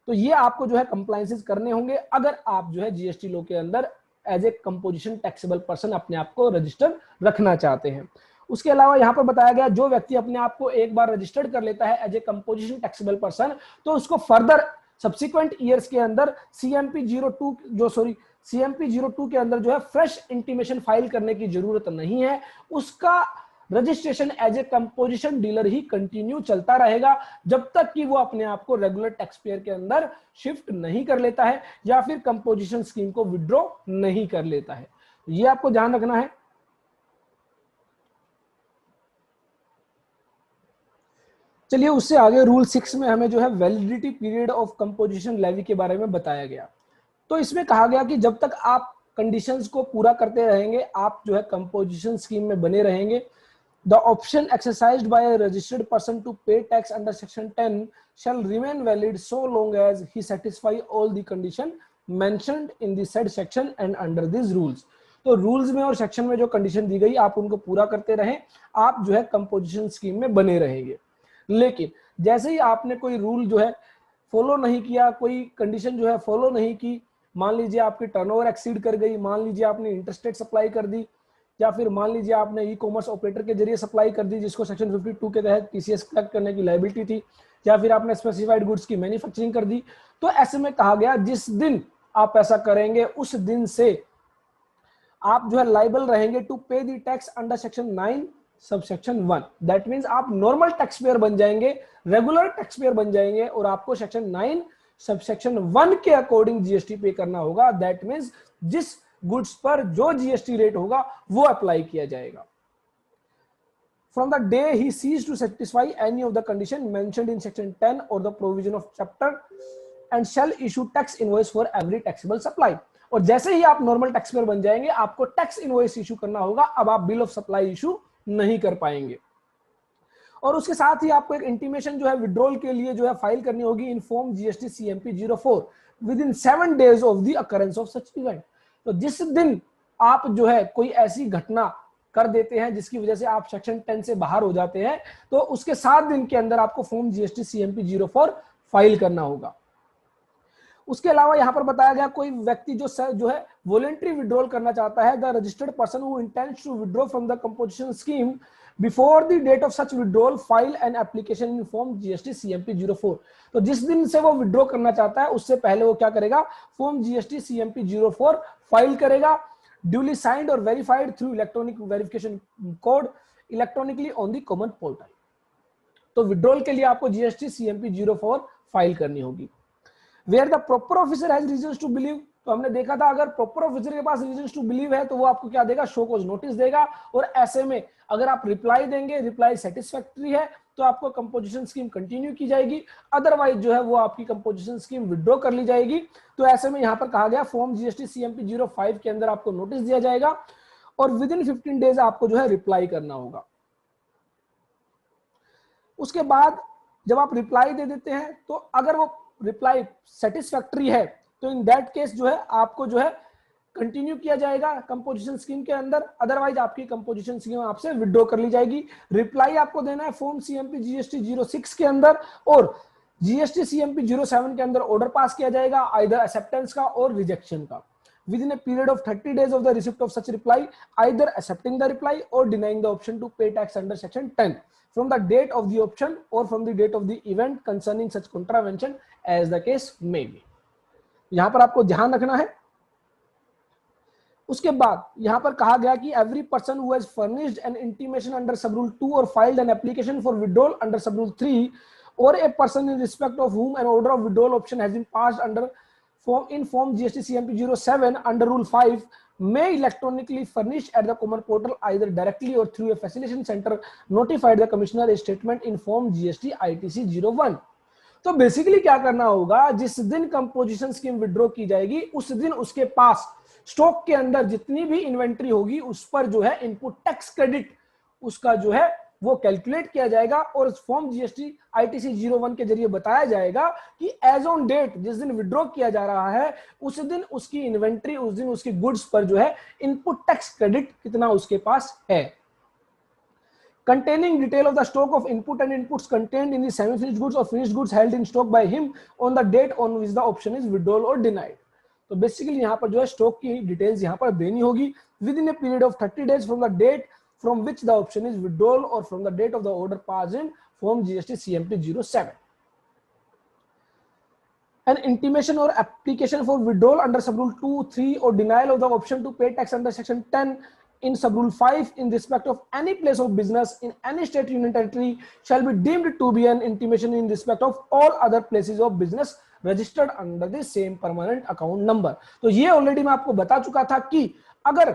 तो ये आपको जो है कंप्लायंसेस करने होंगे अगर आप जो है जीएसटी लॉ के अंदर as a composition taxable person अपने आप को रजिस्टर रखना चाहते हैं। उसके अलावा यहाँ पर बताया गया जो व्यक्ति अपने आप को एक बार रजिस्टर्ड कर लेता है as a composition taxable person, तो उसको फर्दर सब्सिक्वेंट ईयर्स के अंदर सीएमपी 02 के अंदर जो है फ्रेश इंटीमेशन फाइल करने की जरूरत नहीं है। उसका registration as a composition dealer ही कंटिन्यू चलता रहेगा जब तक कि वो अपने आप को रेगुलर टैक्स पेयर के अंदर शिफ्ट नहीं कर लेता है या फिर कंपोजिशन स्कीम को विड्रॉ नहीं कर लेता है। ये आपको ध्यान रखना है। चलिए उससे आगे रूल 6 में हमें जो है validity period of composition levy के बारे में बताया गया। तो इसमें कहा गया कि जब तक आप कंडीशंस को पूरा करते रहेंगे, आप जो है कंपोजिशन स्कीम में बने रहेंगे। The option exercised by a registered person to pay tax under section 10 shall remain valid so long as he satisfy all the condition mentioned in the said section and under these rules। तो rules में और section में जो condition दी गई आप उनको पूरा करते रहें, आप जो है कंपोजिशन स्कीम में बने रहेंगे। लेकिन जैसे ही आपने कोई रूल जो है फॉलो नहीं किया, कोई कंडीशन जो है फॉलो नहीं की, मान लीजिए आपकी टर्नओवर एक्सीड कर गई, मान लीजिए आपने इंटरस्टेट सप्लाई कर दी, या फिर मान लीजिए आपने ई कॉमर्स ऑपरेटर के जरिए सप्लाई कर दी जिसको सेक्शन 52 के तहत टीसीएस कलेक्ट करने की लायबिलिटी थी, या फिर आपने स्पेसिफाइड गुड्स की मैन्युफैक्चरिंग कर दी, तो ऐसे में कहा गया जिस दिन आप ऐसा करेंगे उस दिन से आप जो है लाइबल रहेंगे टू पे the tax under section 9 subsection 1। That means आप नॉर्मल टैक्स पेयर बन जाएंगे, रेगुलर टैक्स पेयर बन जाएंगे और आपको सेक्शन 9 सबसेक्शन 1 के अकॉर्डिंग जीएसटी पे करना होगा। दैट मींस जिस गुड्स पर जो जीएसटी रेट होगा वो अप्लाई किया जाएगा। From the day he ceased to satisfy any of the condition mentioned in section 10 or the provision of chapter and shall issue tax invoice for every taxable supply। और जैसे ही आप normal tax pair बन जाएंगे आपको tax invoice issue करना होगा, अब आप बिल ऑफ सप्लाई इशू नहीं कर पाएंगे। और उसके साथ ही आपको एक इंटीमेशन जो है विड्रॉल के लिए जो है फाइल करनी होगी इन form GST CMP 04 with in 7 days of the occurrence of such event. तो जिस दिन आप जो है कोई ऐसी घटना कर देते हैं जिसकी वजह से आप सेक्शन 10 से बाहर हो जाते हैं, तो उसके 7 दिन के अंदर आपको फॉर्म जीएसटी सीएमपी 04 फाइल करना होगा। उसके अलावा यहां पर बताया गया कोई व्यक्ति जो है वॉलंटरी विड्रॉल करना चाहता है, the registered person who intends to withdraw from the composition scheme before the date of such withdrawal file an application in form GST CMP 04। तो जिस दिन से वो विड्रॉ करना चाहता है उससे पहले वो क्या करेगा, फॉर्म जीएसटी सीएमपी 04 फाइल करेगा, ड्यूली साइंड और verified through electronic verification code electronically on the common portal. तो विड्रॉल के लिए आपको जीएसटी सीएमपी 04 फाइल करनी होगी। Where the proper officer has reasons to believe, तो हमने देखा था अगर प्रॉपर ऑफिसर के पास रीजंस टू बिलीव है तो वो आपको क्या देगा, शो कॉज नोटिस देगा। और ऐसे में अगर आप रिप्लाई देंगे, रिप्लाई सेटिस्फैक्टरी है तो आपको कंपोजिशन स्कीम कंटिन्यू की जाएगी, अदरवाइज जो है वो आपकी कंपोजिशन स्कीम विड्रॉ कर ली जाएगी। तो ऐसे में यहां पर कहा गया फॉर्म जीएसटी सीएमपी 05 के अंदर आपको नोटिस दिया जाएगा और विद इन 15 days आपको जो है रिप्लाई करना होगा। उसके बाद जब आप रिप्लाई दे देते हैं तो अगर वो रिप्लाई सेटिस्फैक्टरी है तो इन दैट केस जो है आपको जो है कंटिन्यू किया जाएगा कंपोजिशन स्कीम के अंदर, अदरवाइज आपकी कंपोजिशन स्कीम आपसे विड्रॉ कर ली जाएगी। रिप्लाई आपको देना है फॉर्म सीएमपी जीएसटी 06 के अंदर और जीएसटी सीएमपी 07 के अंदर ऑर्डर पास किया जाएगा आइदर एक्सेप्टेंस का और रिजेक्शन का with in a period of 30 days of the receipt of such reply, either accepting the reply और denying the option to pay tax under section 10 from the date of the option or from the date of the event concerning such contravention as the case may be। यहां पर आपको ध्यान रखना है। उसके बाद यहां पर कहा गया कि every person who has furnished an intimation under sub rule 2 or filed an application for withdrawal under sub rule 3 or a person in respect of whom an order of withdrawal option has been passed under form GST CMP 07 under rule 5 may electronically furnish at the common portal either directly or through a facilitation center notified the commissioner a statement in form GST ITC 01। तो basically क्या करना होगा, जिस दिन composition scheme withdraw की जाएगी उस दिन उसके पास स्टॉक के अंदर जितनी भी इन्वेंट्री होगी उस पर जो है इनपुट टैक्स क्रेडिट उसका जो है वो कैलकुलेट किया जाएगा और फॉर्म जीएसटी आईटीसी 01 के जरिए बताया जाएगा कि एज ऑन डेट जिस दिन विड्रॉ किया जा रहा है उस दिन उसकी इन्वेंट्री, उस दिन उसकी गुड्स पर जो है इनपुट टैक्स क्रेडिट कितना उसके पास है। Containing detail of the stock of input and inputs contained in the semi-finished goods or finished goods held in stock by him on the date on which the option is withdrawal or denied। तो basically यहाँ पर जो है stock की details यहाँ पर देनी होगी within a period of 30 days from the date from which the option is withdrawal or from the date of the order passed in form GST CMT 07. An intimation or application for withdrawal under subrule 2, 3 or denial of the option to pay tax under section 10 in subrule 5 in respect of any place of business in any state union territory shall be deemed to be an intimation in respect of all other places of business registered under the same permanent account number. तो ये already मैं आपको बता चुका था कि अगर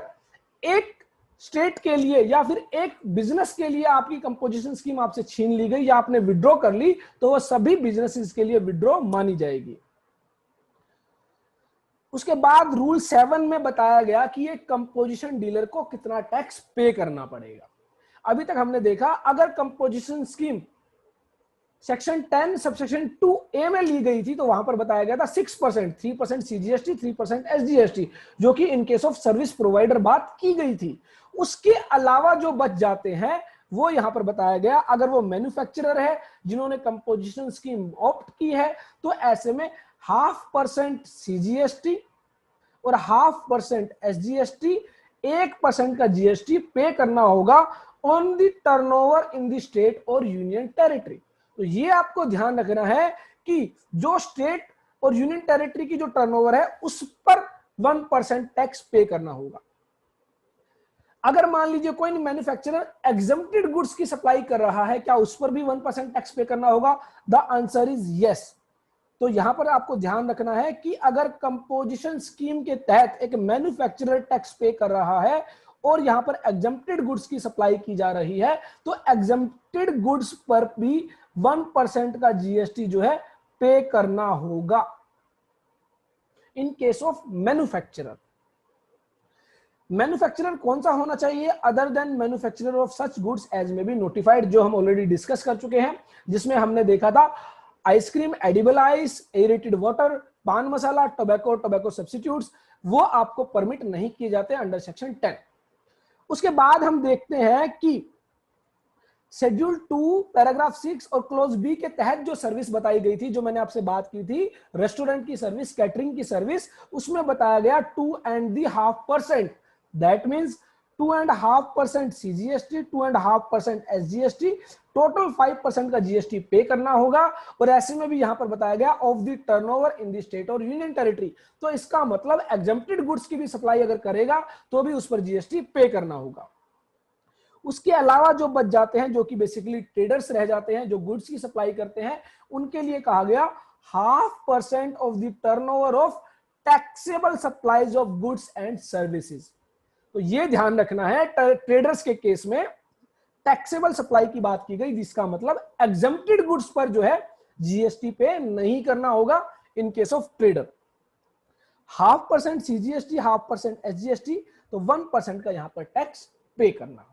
एक स्टेट के लिए या फिर एक बिजनेस के लिए आपकी कंपोजिशन स्कीम आपसे छीन ली गई या आपने विड्रॉ कर ली तो वह सभी बिजनेसेस के लिए विड्रॉ मानी जाएगी। उसके बाद रूल 7 में बताया गया कि एक कंपोजिशन डीलर को कितना टैक्स पे करना पड़ेगा। अभी तक हमने देखा अगर composition scheme section 10 subsection 2A में ली गई थी तो वहां पर बताया गया था 6%, 3% CGST, 3% SGST, जो कि इन केस ऑफ सर्विस प्रोवाइडर बात की गई थी। उसके अलावा जो बच जाते हैं वो यहां पर बताया गया, अगर वो मैन्युफैक्चरर है जिन्होंने कंपोजिशन स्कीम ऑप्ट की है तो ऐसे में 0.5% CGST और 0.5% SGST, 1% का GST पे करना होगा on the turnover in the state और यूनियन टेरिटरी। तो ये आपको ध्यान रखना है कि जो स्टेट और यूनियन टेरिटरी की जो टर्नओवर है उस पर 1% टैक्स पे करना होगा। अगर मान लीजिए कोई मैन्युफैक्चरर एग्जम्प्टेड गुड्स की सप्लाई कर रहा है, क्या उस पर भी 1% टैक्स पे करना होगा? The answer is yes. तो यहां पर आपको ध्यान रखना है कि अगर कंपोजिशन स्कीम के तहत एक मैन्युफैक्चरर टैक्स पे कर रहा है और यहां पर एग्जम्प्टेड गुड्स की सप्लाई की जा रही है तो एग्जम्प्टेड गुड्स पर भी 1% का जीएसटी जो है पे करना होगा in case of manufacturer. Manufacturer कौन सा होना चाहिए? Other than manufacturer of such goods as may be notified, जो हम ऑलरेडी डिस्कस कर चुके हैं, जिसमें हमने देखा था ice cream, edible ice, aerated water, पान मसाला, टोबैको, टोबैको सब्स्टिट्यूट्स, वो आपको परमिट नहीं किए जाते अंडर सेक्शन 10। उसके बाद हम देखते हैं कि शेड्यूल 2 पैराग्राफ 6 और क्लोज बी के तहत जो सर्विस बताई गई थी, जो मैंने आपसे बात की थी रेस्टोरेंट की सर्विस, कैटरिंग की सर्विस, उसमें बताया गया 2.5%, that means 2.5% CGST, 2.5% SGST, total 5% का GST पे करना होगा। और ऐसे में भी यहां पर बताया गया of the turnover in the state और यूनियन टेरिटरी, तो इसका मतलब एग्जम्प्टेड गुड्स की भी सप्लाई अगर करेगा तो भी उस पर GST पे करना होगा। उसके अलावा जो बच जाते हैं, जो कि बेसिकली ट्रेडर्स रह जाते हैं, जो गुड्स की सप्लाई करते हैं, उनके लिए कहा गया 0.5% of the turnover of taxable supplies of goods and services. तो ये ध्यान रखना है, ट्रेडर्स के केस में टैक्सेबल सप्लाई की बात की गई, जिसका मतलब एग्जम्प्टेड गुड्स पर जो है जीएसटी पे नहीं करना होगा in case of trader. 0.5% CGST, 0.5% SGST, तो 1% का यहां पर टैक्स पे करना होगा।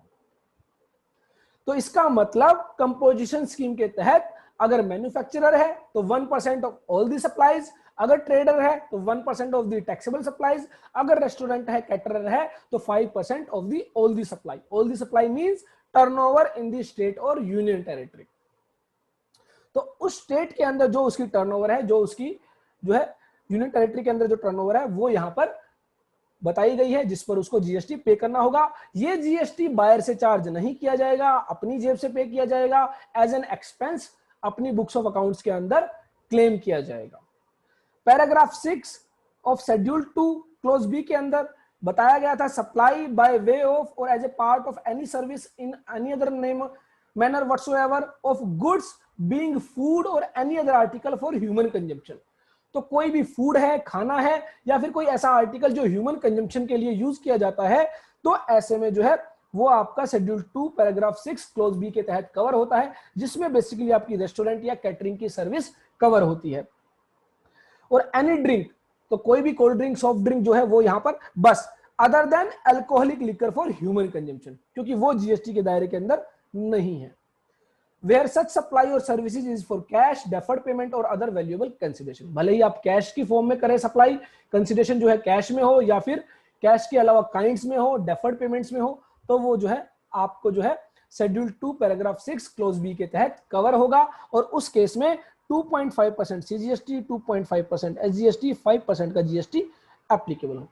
तो इसका मतलब कंपोजिशन स्कीम के तहत अगर मैन्युफैक्चरर है तो 1% ऑफ ऑल दी सप्लाईज, अगर ट्रेडर है तो 1% ऑफ दी टैक्सेबल सप्लाईज, अगर रेस्टोरेंट है, कैटरर है तो 5% of the all the supply. All the supply means turnover in the state और यूनियन टेरिटरी। तो उस स्टेट के अंदर जो उसकी टर्नओवर है, जो उसकी जो है यूनियन टेरिटरी के अंदर जो टर्नओवर है, वो यहां पर बताई गई है, जिस पर उसको जीएसटी पे करना होगा। ये जीएसटी बायर से चार्ज नहीं किया जाएगा, अपनी जेब से पे किया जाएगा, एज एन एक्सपेंस अपनी बुक्स ऑफ अकाउंट्स के अंदर क्लेम किया जाएगा। Paragraph 6 of schedule 2 clause B के अंदर बताया गया था supply by way of or as a part of any service in any other name manner whatsoever of goods being food or any other article for human consumption. तो कोई भी food है, खाना है, या फिर कोई ऐसा आर्टिकल जो ह्यूमन कंजम्पशन के लिए यूज किया जाता है, तो ऐसे में जो है वो आपका शेड्यूल 2 पैराग्राफ 6 क्लोज बी के तहत कवर होता है, जिसमें बेसिकली आपकी रेस्टोरेंट या कैटरिंग की सर्विस कवर होती है। और एनी ड्रिंक, तो कोई भी कोल्ड ड्रिंक, सॉफ्ट ड्रिंक जो है वो यहां पर बस other than alcoholic liquor for human consumption, क्योंकि वो जीएसटी के दायरे के अंदर नहीं है। Where such supply or services is for cash, deferred payment और other valuable consideration, भले ही आप कैश की फॉर्म में करें सप्लाई, कंसिडरेशन जो है कैश में हो या फिर कैश के अलावा काइंड्स में हो, डेफर्ड पेमेंट्स में हो, तो वो जो है आपको जो है शेड्यूल 2 पैराग्राफ 6 क्लोज बी के तहत कवर होगा। और उस केस में 2.5% CGST, 2.5% SGST, 5% का GST एप्लीकेबल हो।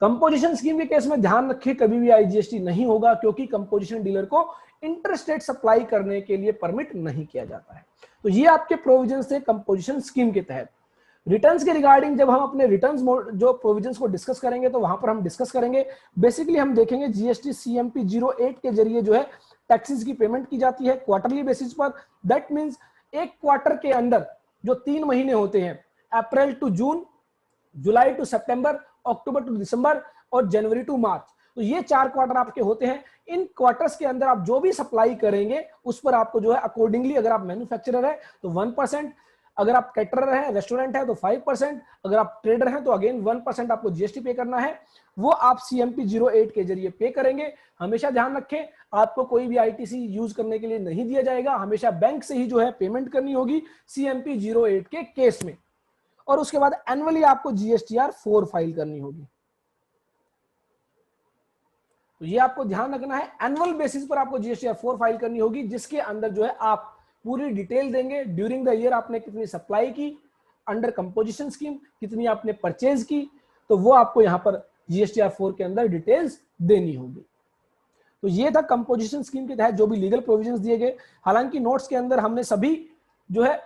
कंपोजिशन स्कीम के केस में ध्यान रखें कभी भी आईजीएसटी नहीं होगा, क्योंकि कंपोजिशन डीलर को इंटरस्टेट सप्लाई करने के लिए परमिट नहीं किया जाता है। तो ये आपके प्रोविजंस थे कंपोजिशन स्कीम के तहत। रिटर्न्स के रिगार्डिंग जब हम अपने रिटर्न्स जो प्रोविजंस को डिस्कस करेंगे तो वहां पर हम डिस्कस करेंगे, बेसिकली हम देखेंगे जीएसटी सीएमपी 08 के जरिए जो है टैक्सेस की पेमेंट की जाती है क्वार्टरली बेसिस पर। दैट मींस एक क्वार्टर के अंदर जो 3 महीने होते हैं, April to June, July to September, October to December और जनवरी टू मार्च, तो ये 4 क्वार्टर आपके होते हैं। इन क्वार्टर्स के अंदर आप जो भी सप्लाई करेंगे उस पर आपको जो है अकॉर्डिंगली, अगर आप मैन्युफैक्चरर है तो 1%, अगर आप कैटरर है, रेस्टोरेंट है तो 5%, अगर आप ट्रेडर हैं तो अगेन 1% आपको जीएसटी पे करना है, वो आप सीएमपी 08 के जरिए पे करेंगे। हमेशा ध्यान रखें आपको कोई भी आईटीसी यूज करने के लिए नहीं दिया जाएगा, हमेशा बैंक से ही जो है पेमेंट करनी होगी सीएमपी 08 के केस में। और उसके बाद एनुअली आपको जीएसटीआर 4 फाइल करनी होगी। तो ये आपको ध्यान रखना है, एनुअल बेसिस पर आपको जीएसटीआर 4 फाइल करनी होगी, जिसके अंदर जो है आप पूरी डिटेल देंगे, ड्यूरिंग द ईयर आपने कितनी सप्लाई की अंडर कंपोजिशन स्कीम, कितनी आपने परचेज की, तो वो आपको यहां पर जीएसटीआर 4 के अंदर डिटेल्स देनी होगी। तो ये था कंपोजिशन स्कीम के तहत जो भी लीगल प्रोविजंस दिए गए। हालांकि नोट्स के अंदर हमने सभी जो है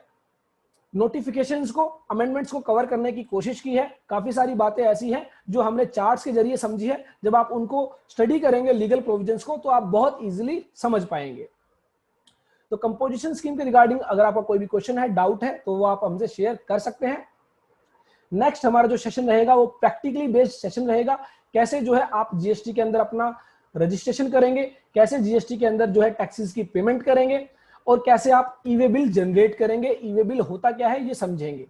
नोटिफिकेशंस को, अमेंडमेंट्स को कवर करने की कोशिश की है। काफी सारी बातें ऐसी हैं जो हमने चार्ट्स के जरिए समझी है, जब आप उनको स्टडी करेंगे लीगल प्रोविजंस को तो आप बहुत इजीली समझ पाएंगे। तो कंपोजिशन स्कीम के रिगार्डिंग अगर आपका कोई भी क्वेश्चन है, डाउट है, तो वो आप हमसे शेयर कर सकते हैं। नेक्स्ट हमारा जो सेशन रहेगा वो प्रैक्टिकली बेस्ड सेशन रहेगा, कैसे जो है आप जीएसटी के अंदर अपना रजिस्ट्रेशन करेंगे, कैसे जीएसटी के अंदर जो है टैक्सेस की पेमेंट करेंगे और कैसे आप ई वे बिल जनरेट करेंगे, ई वे बिल होता क्या है ये समझेंगे।